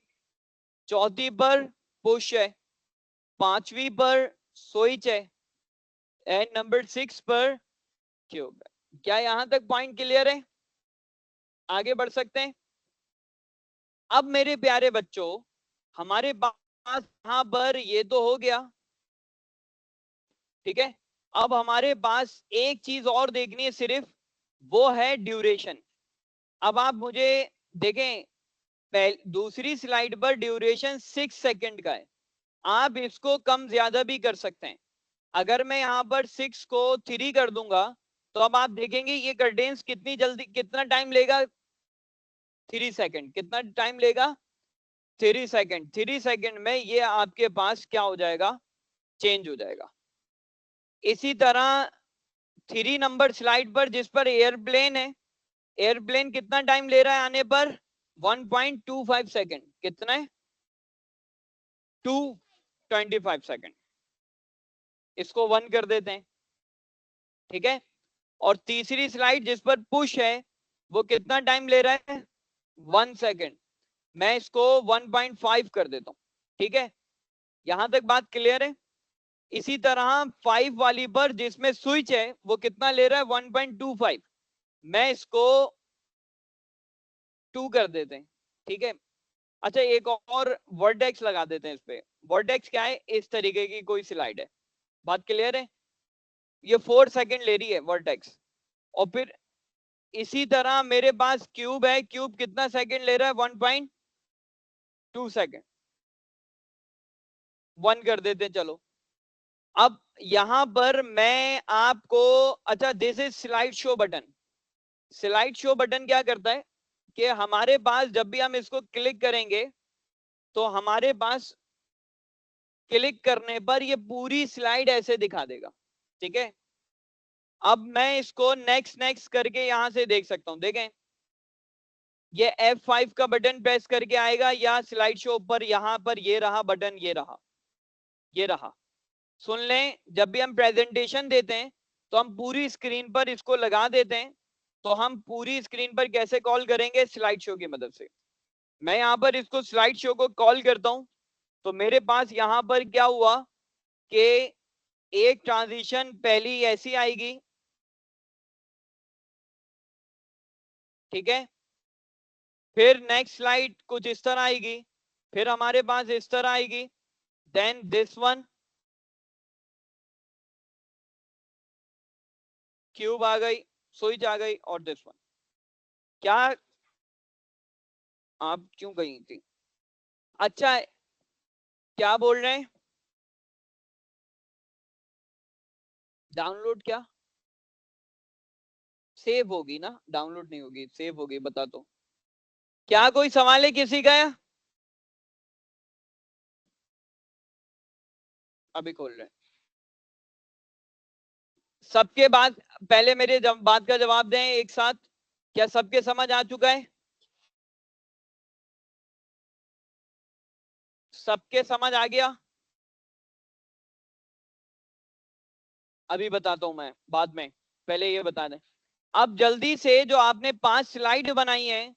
चौथी पर पुश है। पांचवी पर स्विच है। एंड नंबर 6 पर क्यूब है। क्या यहां तक पॉइंट क्लियर है? आगे बढ़ सकते हैं। अब मेरे प्यारे बच्चों, हमारे पास यहां पर ये तो हो गया, ठीक है। अब हमारे पास एक चीज और देखनी है सिर्फ, वो है ड्यूरेशन। अब आप मुझे देखें, दूसरी स्लाइड पर ड्यूरेशन 6 सेकंड का है। आप इसको कम ज्यादा भी कर सकते हैं। अगर मैं यहां पर 6 को 3 कर दूंगा तो अब आप देखेंगे ये कर्टेन्स कितनी जल्दी, कितना टाइम लेगा? 3 सेकंड। कितना टाइम लेगा? 3 सेकंड। 3 सेकंड में ये आपके पास क्या हो जाएगा? चेंज हो जाएगा। इसी तरह 3 नंबर स्लाइड पर जिस पर एयरप्लेन है, एयरप्लेन कितना टाइम ले रहा है आने पर? 1.25 सेकंड। कितना है? 225 सेकंड। इसको 1 कर देते हैं, ठीक है। और तीसरी स्लाइड जिस पर पुश है, वो कितना टाइम ले रहा है? 1 सेकंड। मैं इसको 1.5 कर देता हूं, ठीक है। यहां तक बात क्लियर है? इसी तरह 5 वाली पर जिसमें स्विच है, वो कितना ले रहा है? 1.25। मैं इसको 2 कर देते हैं, ठीक है। अच्छा, एक और वर्टेक्स लगा देते हैं इस पे। वर्टेक्स क्या है? इस तरीके की कोई स्लाइड है। बात क्लियर है? ये 4 सेकंड ले रही है वर्टेक्स। और फिर इसी तरह मेरे पास क्यूब है। क्यूब कितना सेकंड ले रहा है? 1.2 सेकंड। 1 कर देते हैं, चलो। अब यहां पर मैं आपको, अच्छा, this is slide show button. Slide show button क्या करता है कि हमारे पास जब भी हम इसको क्लिक करेंगे तो हमारे पास क्लिक करने पर ये पूरी स्लाइड ऐसे दिखा देगा, ठीक है। अब मैं इसको नेक्स्ट नेक्स्ट करके यहां से देख सकता हूं। देखें, ये F5 का बटन प्रेस करके आएगा, या स्लाइड शो पर यहां पर ये रहा बटन, ये रहा, ये रहा। सुन लें, जब भी हम प्रेजेंटेशन देते हैं तो हम पूरी स्क्रीन पर इसको लगा देते हैं। तो हम पूरी स्क्रीन पर कैसे कॉल करेंगे? स्लाइड शो की मदद से। मैं यहाँ पर इसको स्लाइड शो को कॉल करता हूं, तो मेरे पास यहाँ पर क्या हुआ कि एक ट्रांजिशन पहली ऐसी आएगी, ठीक है, फिर नेक्स्ट स्लाइड कुछ इस तरह आएगी, फिर हमारे पास इस तरह आएगी, देन दिस वन क्यूब आ गई, स्विच आ गई, और दिस वन। क्या आप क्यों गई थी? अच्छा, क्या बोल रहे हैं? डाउनलोड क्या? सेव होगी ना, डाउनलोड नहीं होगी, सेव होगी, बता दो। क्या कोई सवाल है किसी का? अभी खोल रहे हैं सबके बाद। पहले मेरे बात का जवाब दें एक साथ। क्या सबके समझ आ चुका है? सबके समझ आ गया? अभी बताता हूं मैं बाद में, पहले ये बता दें। अब जल्दी से जो आपने 5 स्लाइड बनाई है,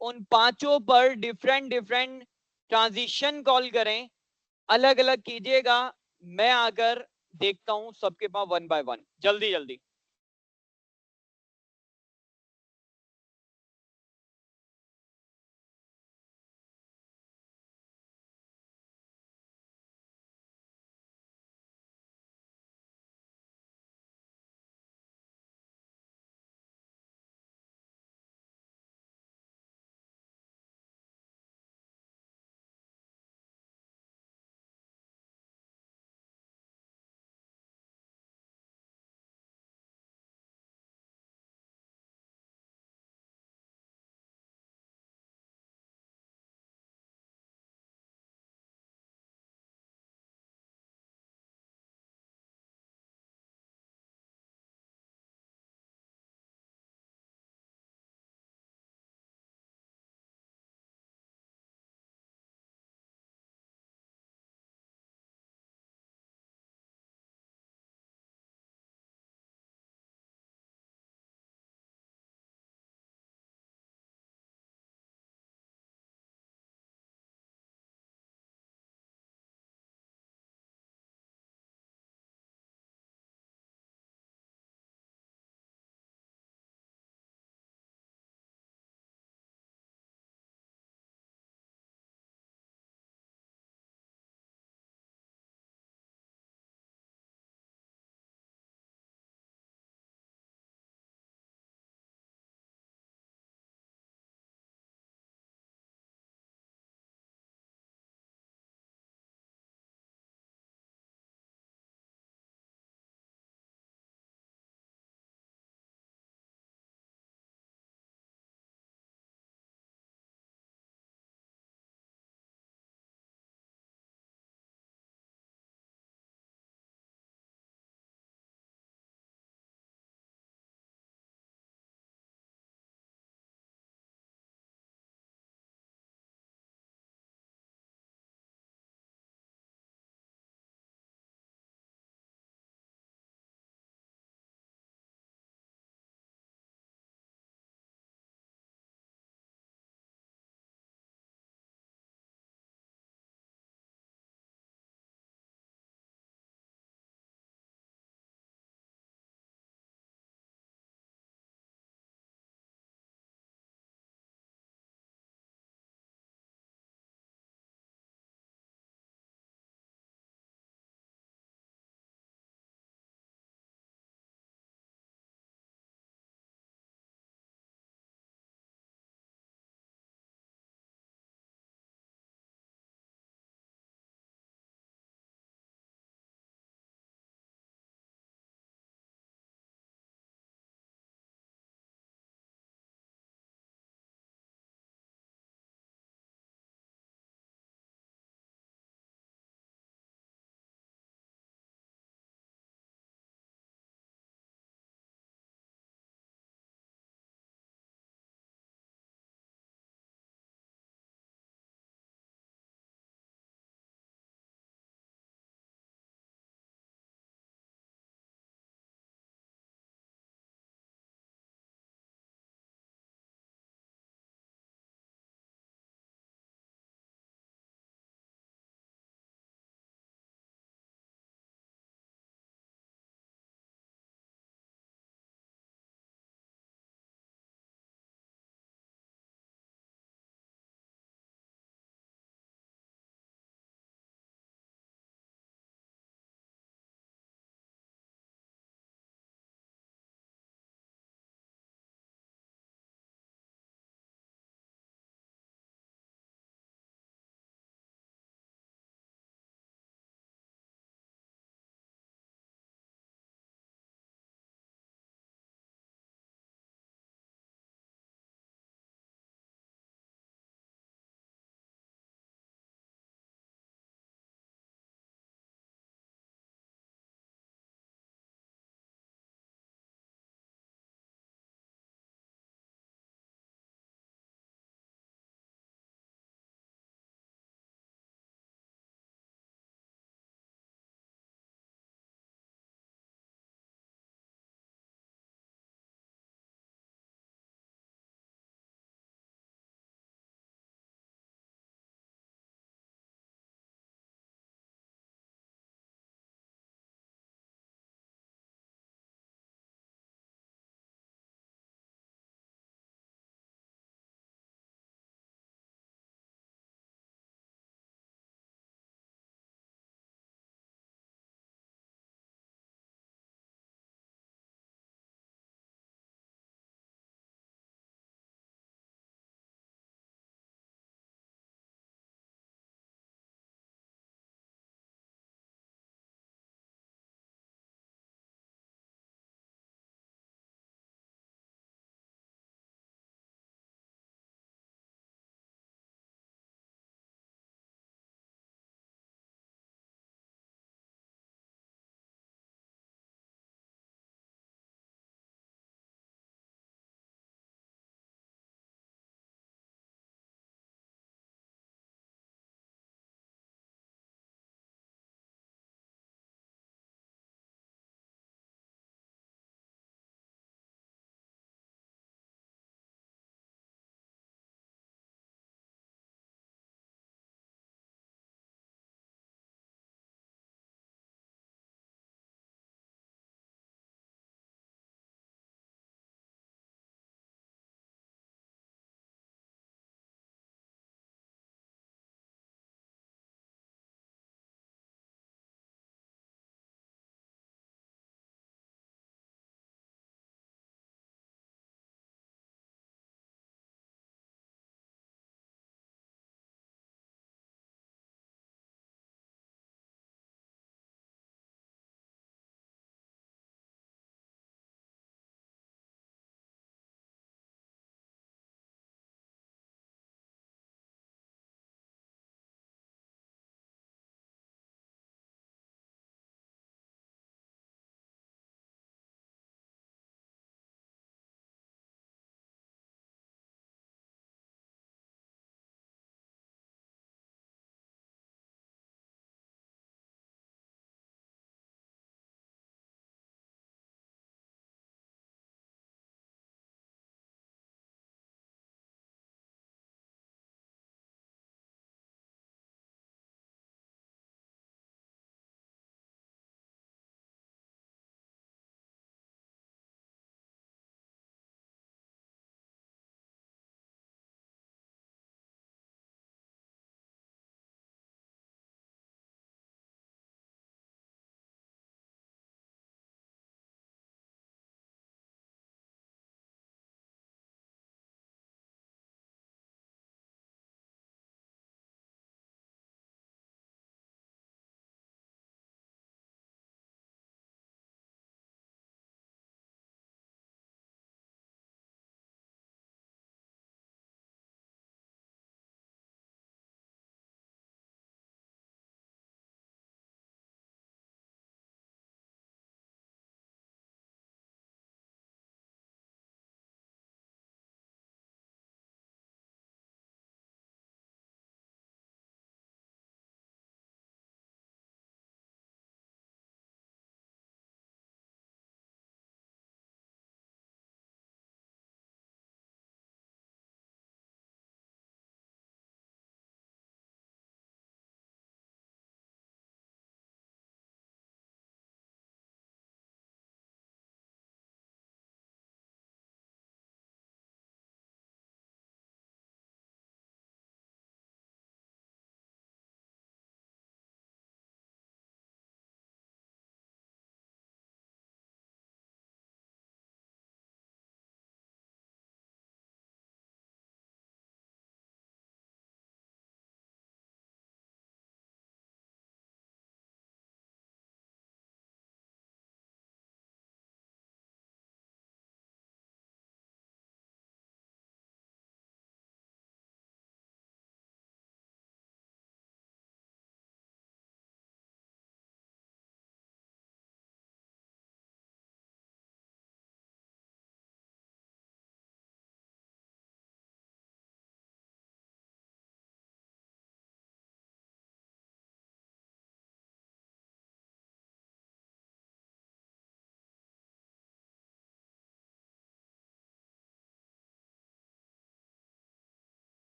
उन पांचों पर डिफरेंट डिफरेंट ट्रांजिशन कॉल करें, अलग अलग कीजिएगा। मैं आकर देखता हूं सबके पास वन बाय वन, जल्दी जल्दी।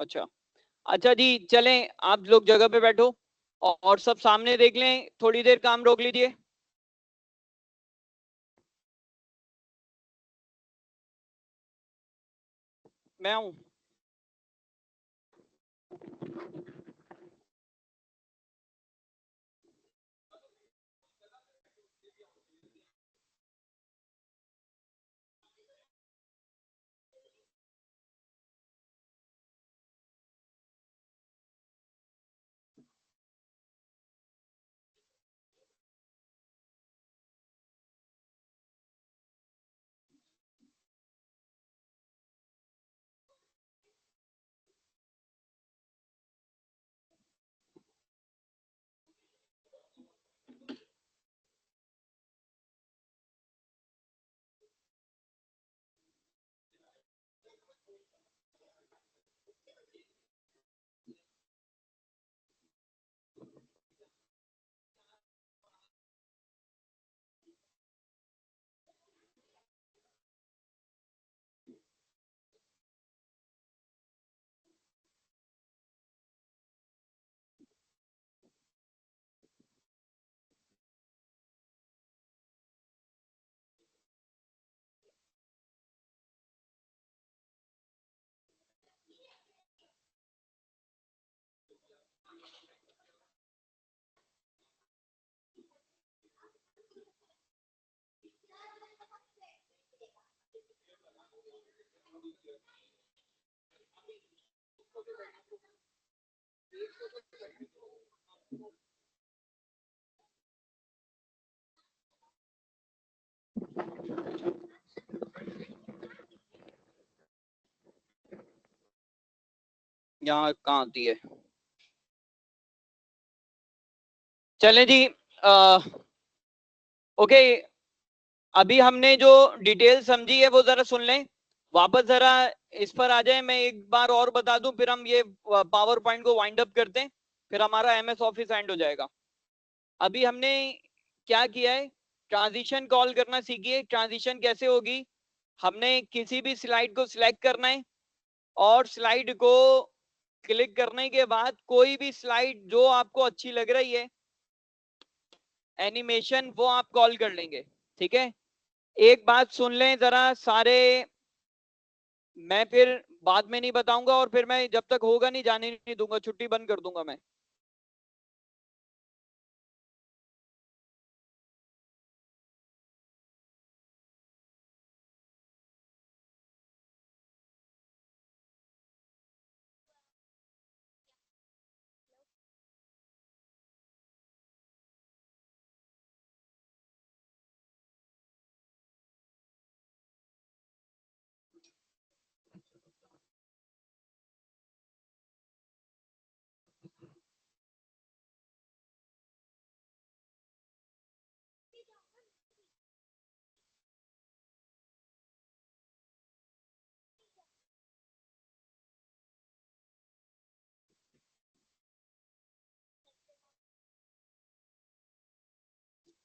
अच्छा अच्छा जी, चलें आप लोग जगह पे बैठो और सब सामने देख लें, थोड़ी देर काम रोक लीजिए। मैं हूं। यहाँ कहाँ आती है? चलें जी। ओके, अभी हमने जो डिटेल समझी है वो जरा सुन लें, वापस जरा इस पर आ जाए। मैं एक बार और बता दूं, फिर हम ये पावर पॉइंट को वाइंड अप करते हैं, फिर हमारा एमएस ऑफिस एंड हो जाएगा। अभी हमने क्या किया है, ट्रांजिशन कॉल करना सीखिए। ट्रांजिशन कैसे होगी, हमने किसी भी स्लाइड को सिलेक्ट करना है और स्लाइड को क्लिक करने के बाद कोई भी स्लाइड जो आपको अच्छी लग रही है एनिमेशन, वो आप कॉल कर लेंगे। ठीक है, एक बात सुन लें जरा सारे, मैं फिर बाद में नहीं बताऊंगा और फिर मैं जब तक होगा नहीं जाने नहीं दूंगा, छुट्टी बंद कर दूंगा मैं।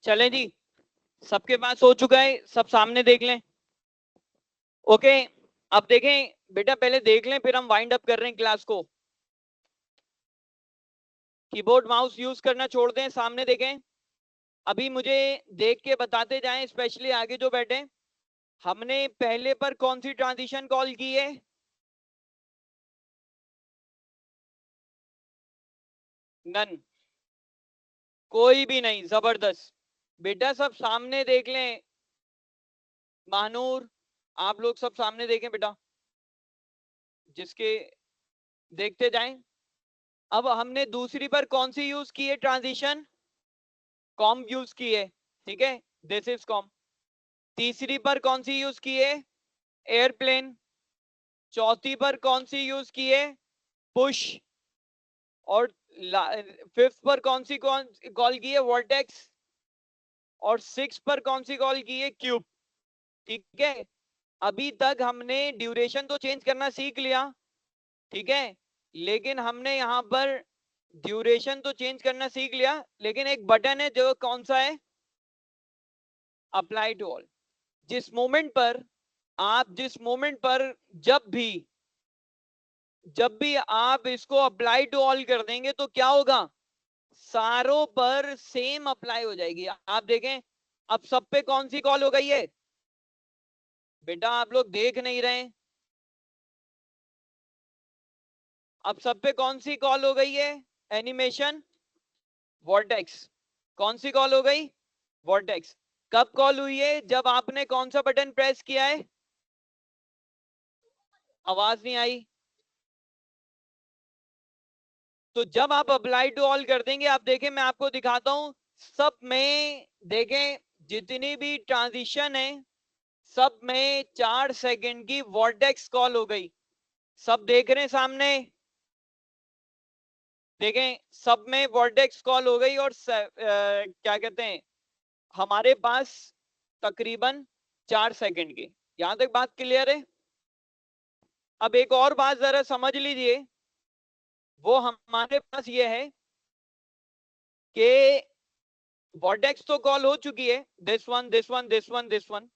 चलें जी, सबके पास हो चुका है, सब सामने देख लें। ओके, अब देखें बेटा, पहले देख लें फिर हम वाइंड अप कर रहे हैं क्लास को। कीबोर्ड माउस यूज करना छोड़ दें, सामने देखें। अभी मुझे देख के बताते जाएं, स्पेशली आगे जो बैठे। हमने पहले पर कौन सी ट्रांजिशन कॉल की है? नन, कोई भी नहीं, जबरदस्त। बेटा सब सामने देख लें, महानूर आप लोग सब सामने देखें बेटा, जिसके देखते जाएं। अब हमने दूसरी पर कौन सी यूज की है ट्रांजिशन? कॉम यूज की है, ठीक है, दिस इज कॉम। तीसरी पर कौन सी यूज की है? एयरप्लेन। चौथी पर कौन सी यूज की है? पुश। और फिफ्थ पर कौन सी कॉल की है? वर्टेक्स। और सिक्स पर कौन सी कॉल की है? क्यूब। ठीक है, अभी तक हमने ड्यूरेशन तो चेंज करना सीख लिया, ठीक है, लेकिन हमने यहां पर ड्यूरेशन तो चेंज करना सीख लिया, लेकिन एक बटन है जो कौन सा है? Apply to all. जिस मोमेंट पर, आप जिस मोमेंट पर जब भी जब भी आप इसको अप्लाई टू ऑल कर देंगे तो क्या होगा, सारों पर सेम अप्लाई हो जाएगी। आप देखें अब सब पे कौन सी कॉल हो गई है, बेटा आप लोग देख नहीं रहे हैं, अब सब पे कौन सी कॉल हो गई है, एनिमेशन वर्टेक्स। कौन सी कॉल हो गई, वर्टेक्स। कब कॉल हुई है, जब आपने कौन सा बटन प्रेस किया है, आवाज नहीं आई। तो जब आप अप्लाई टू ऑल कर देंगे, आप देखें मैं आपको दिखाता हूं, सब में देखें जितनी भी ट्रांजिशन है सब में 4 सेकंड की वर्टेक्स कॉल हो गई। सब देख रहे हैं सामने, देखें सब में वर्टेक्स कॉल हो गई और क्या कहते हैं, हमारे पास तकरीबन 4 सेकंड की। यहां तक बात क्लियर है। अब एक और बात जरा समझ लीजिए, वो हमारे पास ये है कि वर्टेक्स तो कॉल हो चुकी है, this one this one this one this one.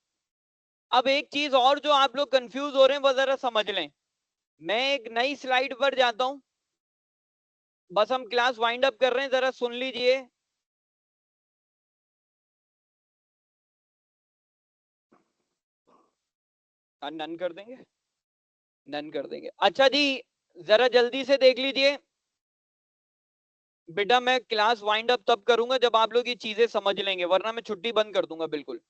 अब एक चीज और जो आप लोग कंफ्यूज हो रहे हैं वो जरा समझ लें। मैं एक नई स्लाइड पर जाता हूं, बस हम क्लास वाइंड अप कर रहे हैं, जरा सुन लीजिए। नन कर देंगे, नन कर देंगे। अच्छा जी, जरा जल्दी से देख लीजिए। बेटा मैं क्लास वाइंड अप तब करूंगा जब आप लोग ये चीजें समझ लेंगे, वरना मैं छुट्टी बंद कर दूंगा, बिल्कुल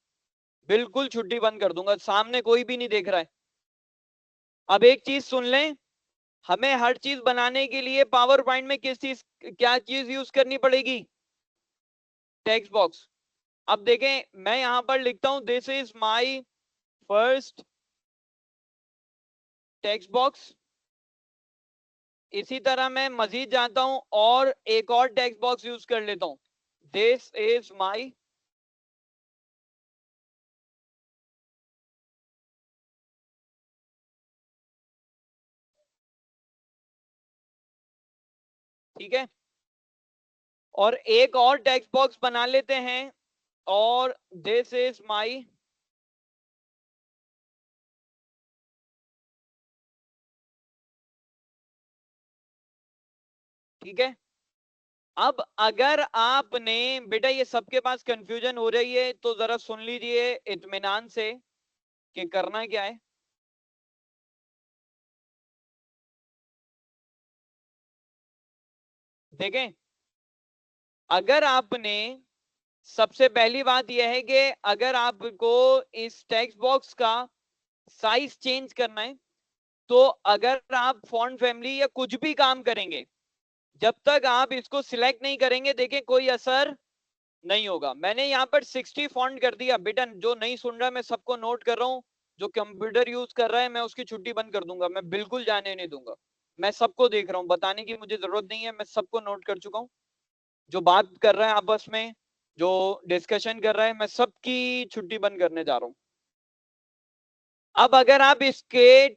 बिल्कुल छुट्टी बंद कर दूंगा, सामने कोई भी नहीं देख रहा है। अब एक चीज सुन लें, हमें हर चीज बनाने के लिए पावर पॉइंट में किस चीज, क्या चीज यूज करनी पड़ेगी, टेक्स्ट बॉक्स। अब देखें मैं यहां पर लिखता हूं this is my first text box. इसी तरह मैं मजीद जाता हूं और एक और टेक्स्ट बॉक्स यूज कर लेता हूं, दिस इज माय, ठीक है, और एक और टेक्स्ट बॉक्स बना लेते हैं और दिस इज माय, ठीक है। अब अगर आपने, बेटा ये सबके पास कंफ्यूजन हो रही है तो जरा सुन लीजिए इत्मीनान से कि करना क्या है। देखें अगर आपने, सबसे पहली बात यह है कि अगर आपको इस टेक्स्ट बॉक्स का साइज चेंज करना है, तो अगर आप फॉन्ट फैमिली या कुछ भी काम करेंगे, जब तक आप इसको सिलेक्ट नहीं करेंगे देखें कोई असर नहीं होगा। मैंने यहाँ पर 60 फॉन्ट कर दिया, बेटा जो नहीं सुन रहा मैं सबको नोट कर रहा हूँ, जो कंप्यूटर यूज कर रहा है मैं उसकी छुट्टी बंद कर दूंगा, मैं बिल्कुल जाने नहीं दूंगा। मैं सबको देख रहा हूँ, बताने की मुझे जरूरत नहीं है, मैं सबको नोट कर चुका हूँ। जो बात कर रहा है आपस में, जो डिस्कशन कर रहा है, मैं सबकी छुट्टी बंद करने जा रहा हूँ। अब अगर आप इसके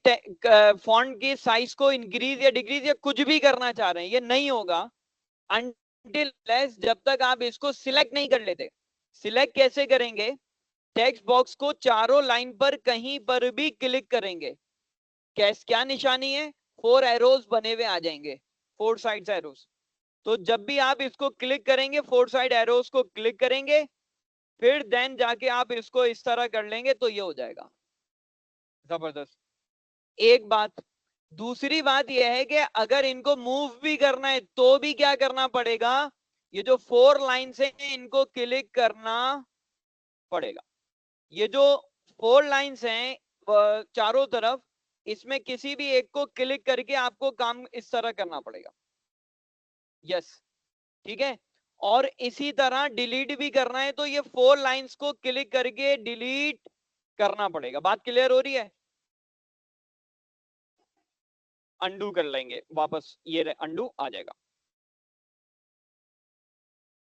फॉन्ट की साइज को इंक्रीज या डिक्रीज या कुछ भी करना चाह रहे हैं, ये नहीं होगा अनटिल लेस जब तक आप इसको सिलेक्ट नहीं कर लेते। सिलेक्ट कैसे करेंगे, टेक्स्ट बॉक्स को चारों लाइन पर कहीं पर भी क्लिक करेंगे, कैस क्या निशानी है, 4 एरोज बने हुए आ जाएंगे, 4 साइड एरोज। तो जब भी आप इसको क्लिक करेंगे 4 साइड एरोज को क्लिक करेंगे, फिर देन जाके आप इसको इस तरह कर लेंगे तो ये हो जाएगा। जबरदस्त। एक बात, दूसरी बात यह है कि अगर इनको मूव भी करना है तो भी क्या करना पड़ेगा, ये जो 4 लाइन्स हैं इनको क्लिक करना पड़ेगा। ये जो 4 लाइन्स हैं चारों तरफ, इसमें किसी भी एक को क्लिक करके आपको काम इस तरह करना पड़ेगा। यस, ठीक है। और इसी तरह डिलीट भी करना है तो ये 4 लाइन्स को क्लिक करके डिलीट करना पड़ेगा। बात क्लियर हो रही है। अंडू कर लेंगे वापस, ये अंडू आ जाएगा,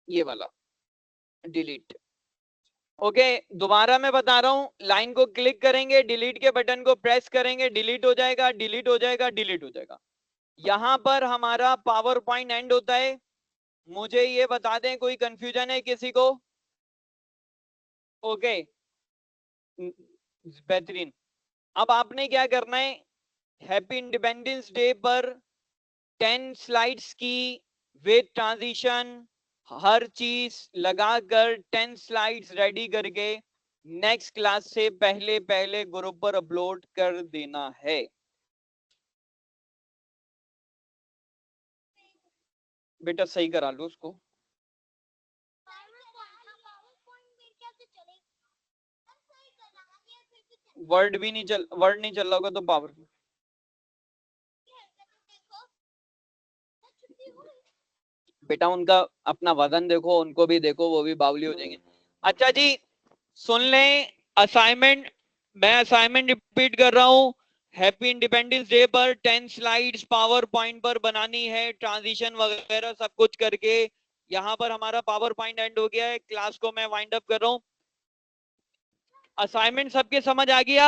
ये वाला डिलीट। ओके, दोबारा मैं बता रहा हूं, लाइन को क्लिक करेंगे, डिलीट के बटन को प्रेस करेंगे, डिलीट हो जाएगा, डिलीट हो जाएगा, डिलीट हो जाएगा। यहां पर हमारा पावर पॉइंट एंड होता है। मुझे ये बता दें कोई कंफ्यूजन है किसी को। ओके, बेहतरीन। अब आपने क्या करना है, हैप्पी इंडिपेंडेंस डे पर 10 स्लाइड्स की विद ट्रांजिशन, हर चीज लगाकर 10 स्लाइड्स रेडी करके नेक्स्ट क्लास से पहले पहले ग्रुप पर अपलोड कर देना है। बेटा सही करा लो उसको। वर्ड नहीं चल रहा होगा तो पावर। बेटा उनका अपना वजन देखो, उनको भी देखो, वो भी बावली हो जाएंगे। अच्छा जी सुन लें असाइनमेंट, मैं असाइनमेंट रिपीट कर रहा हूं। हैप्पी इंडिपेंडेंस डे पर 10 स्लाइड्स पावर पॉइंट पर बनानी है, ट्रांजिशन वगैरह सब कुछ करके। यहां पर हमारा पावर पॉइंट एंड हो गया है, क्लास को मैं वाइंड अप कर रहा हूं। असाइनमेंट सबके समझ आ गया?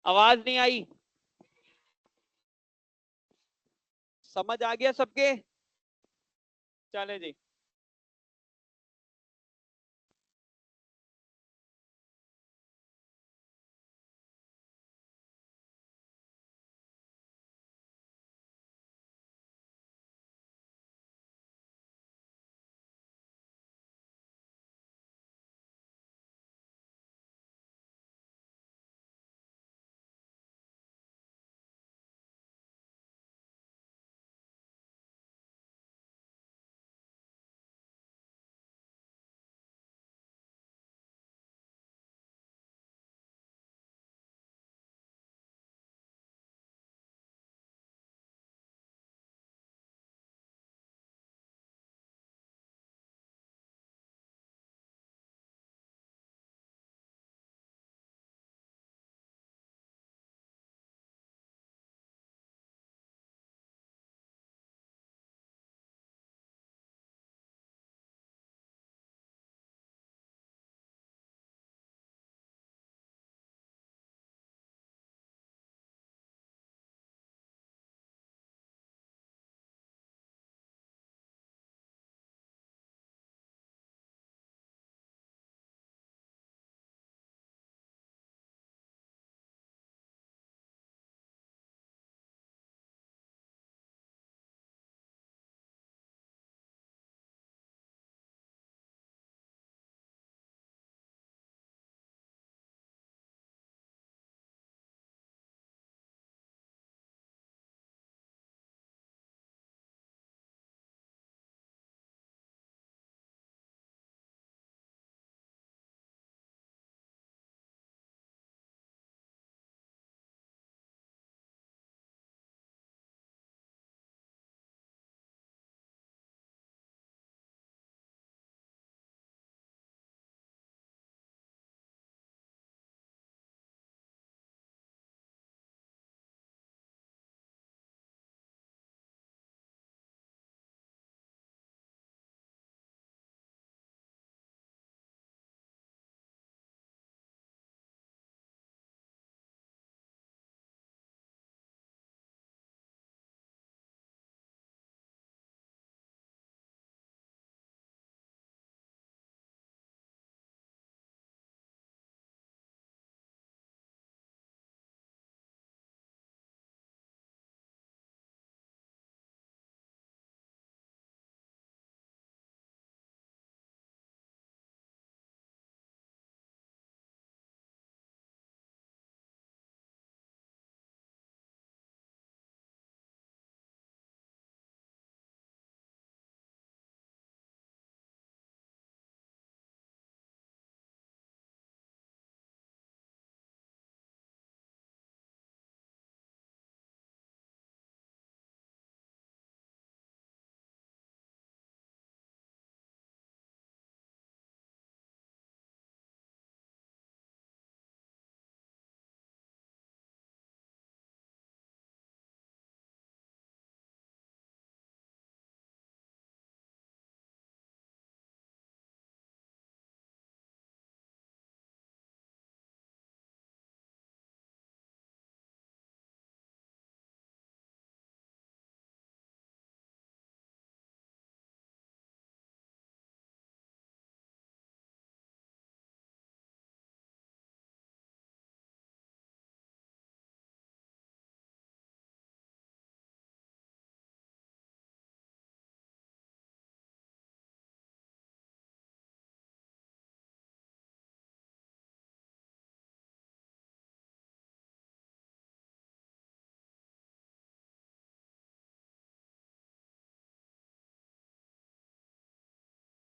आवाज नहीं आई? समझ आ गया सबके? चले जी।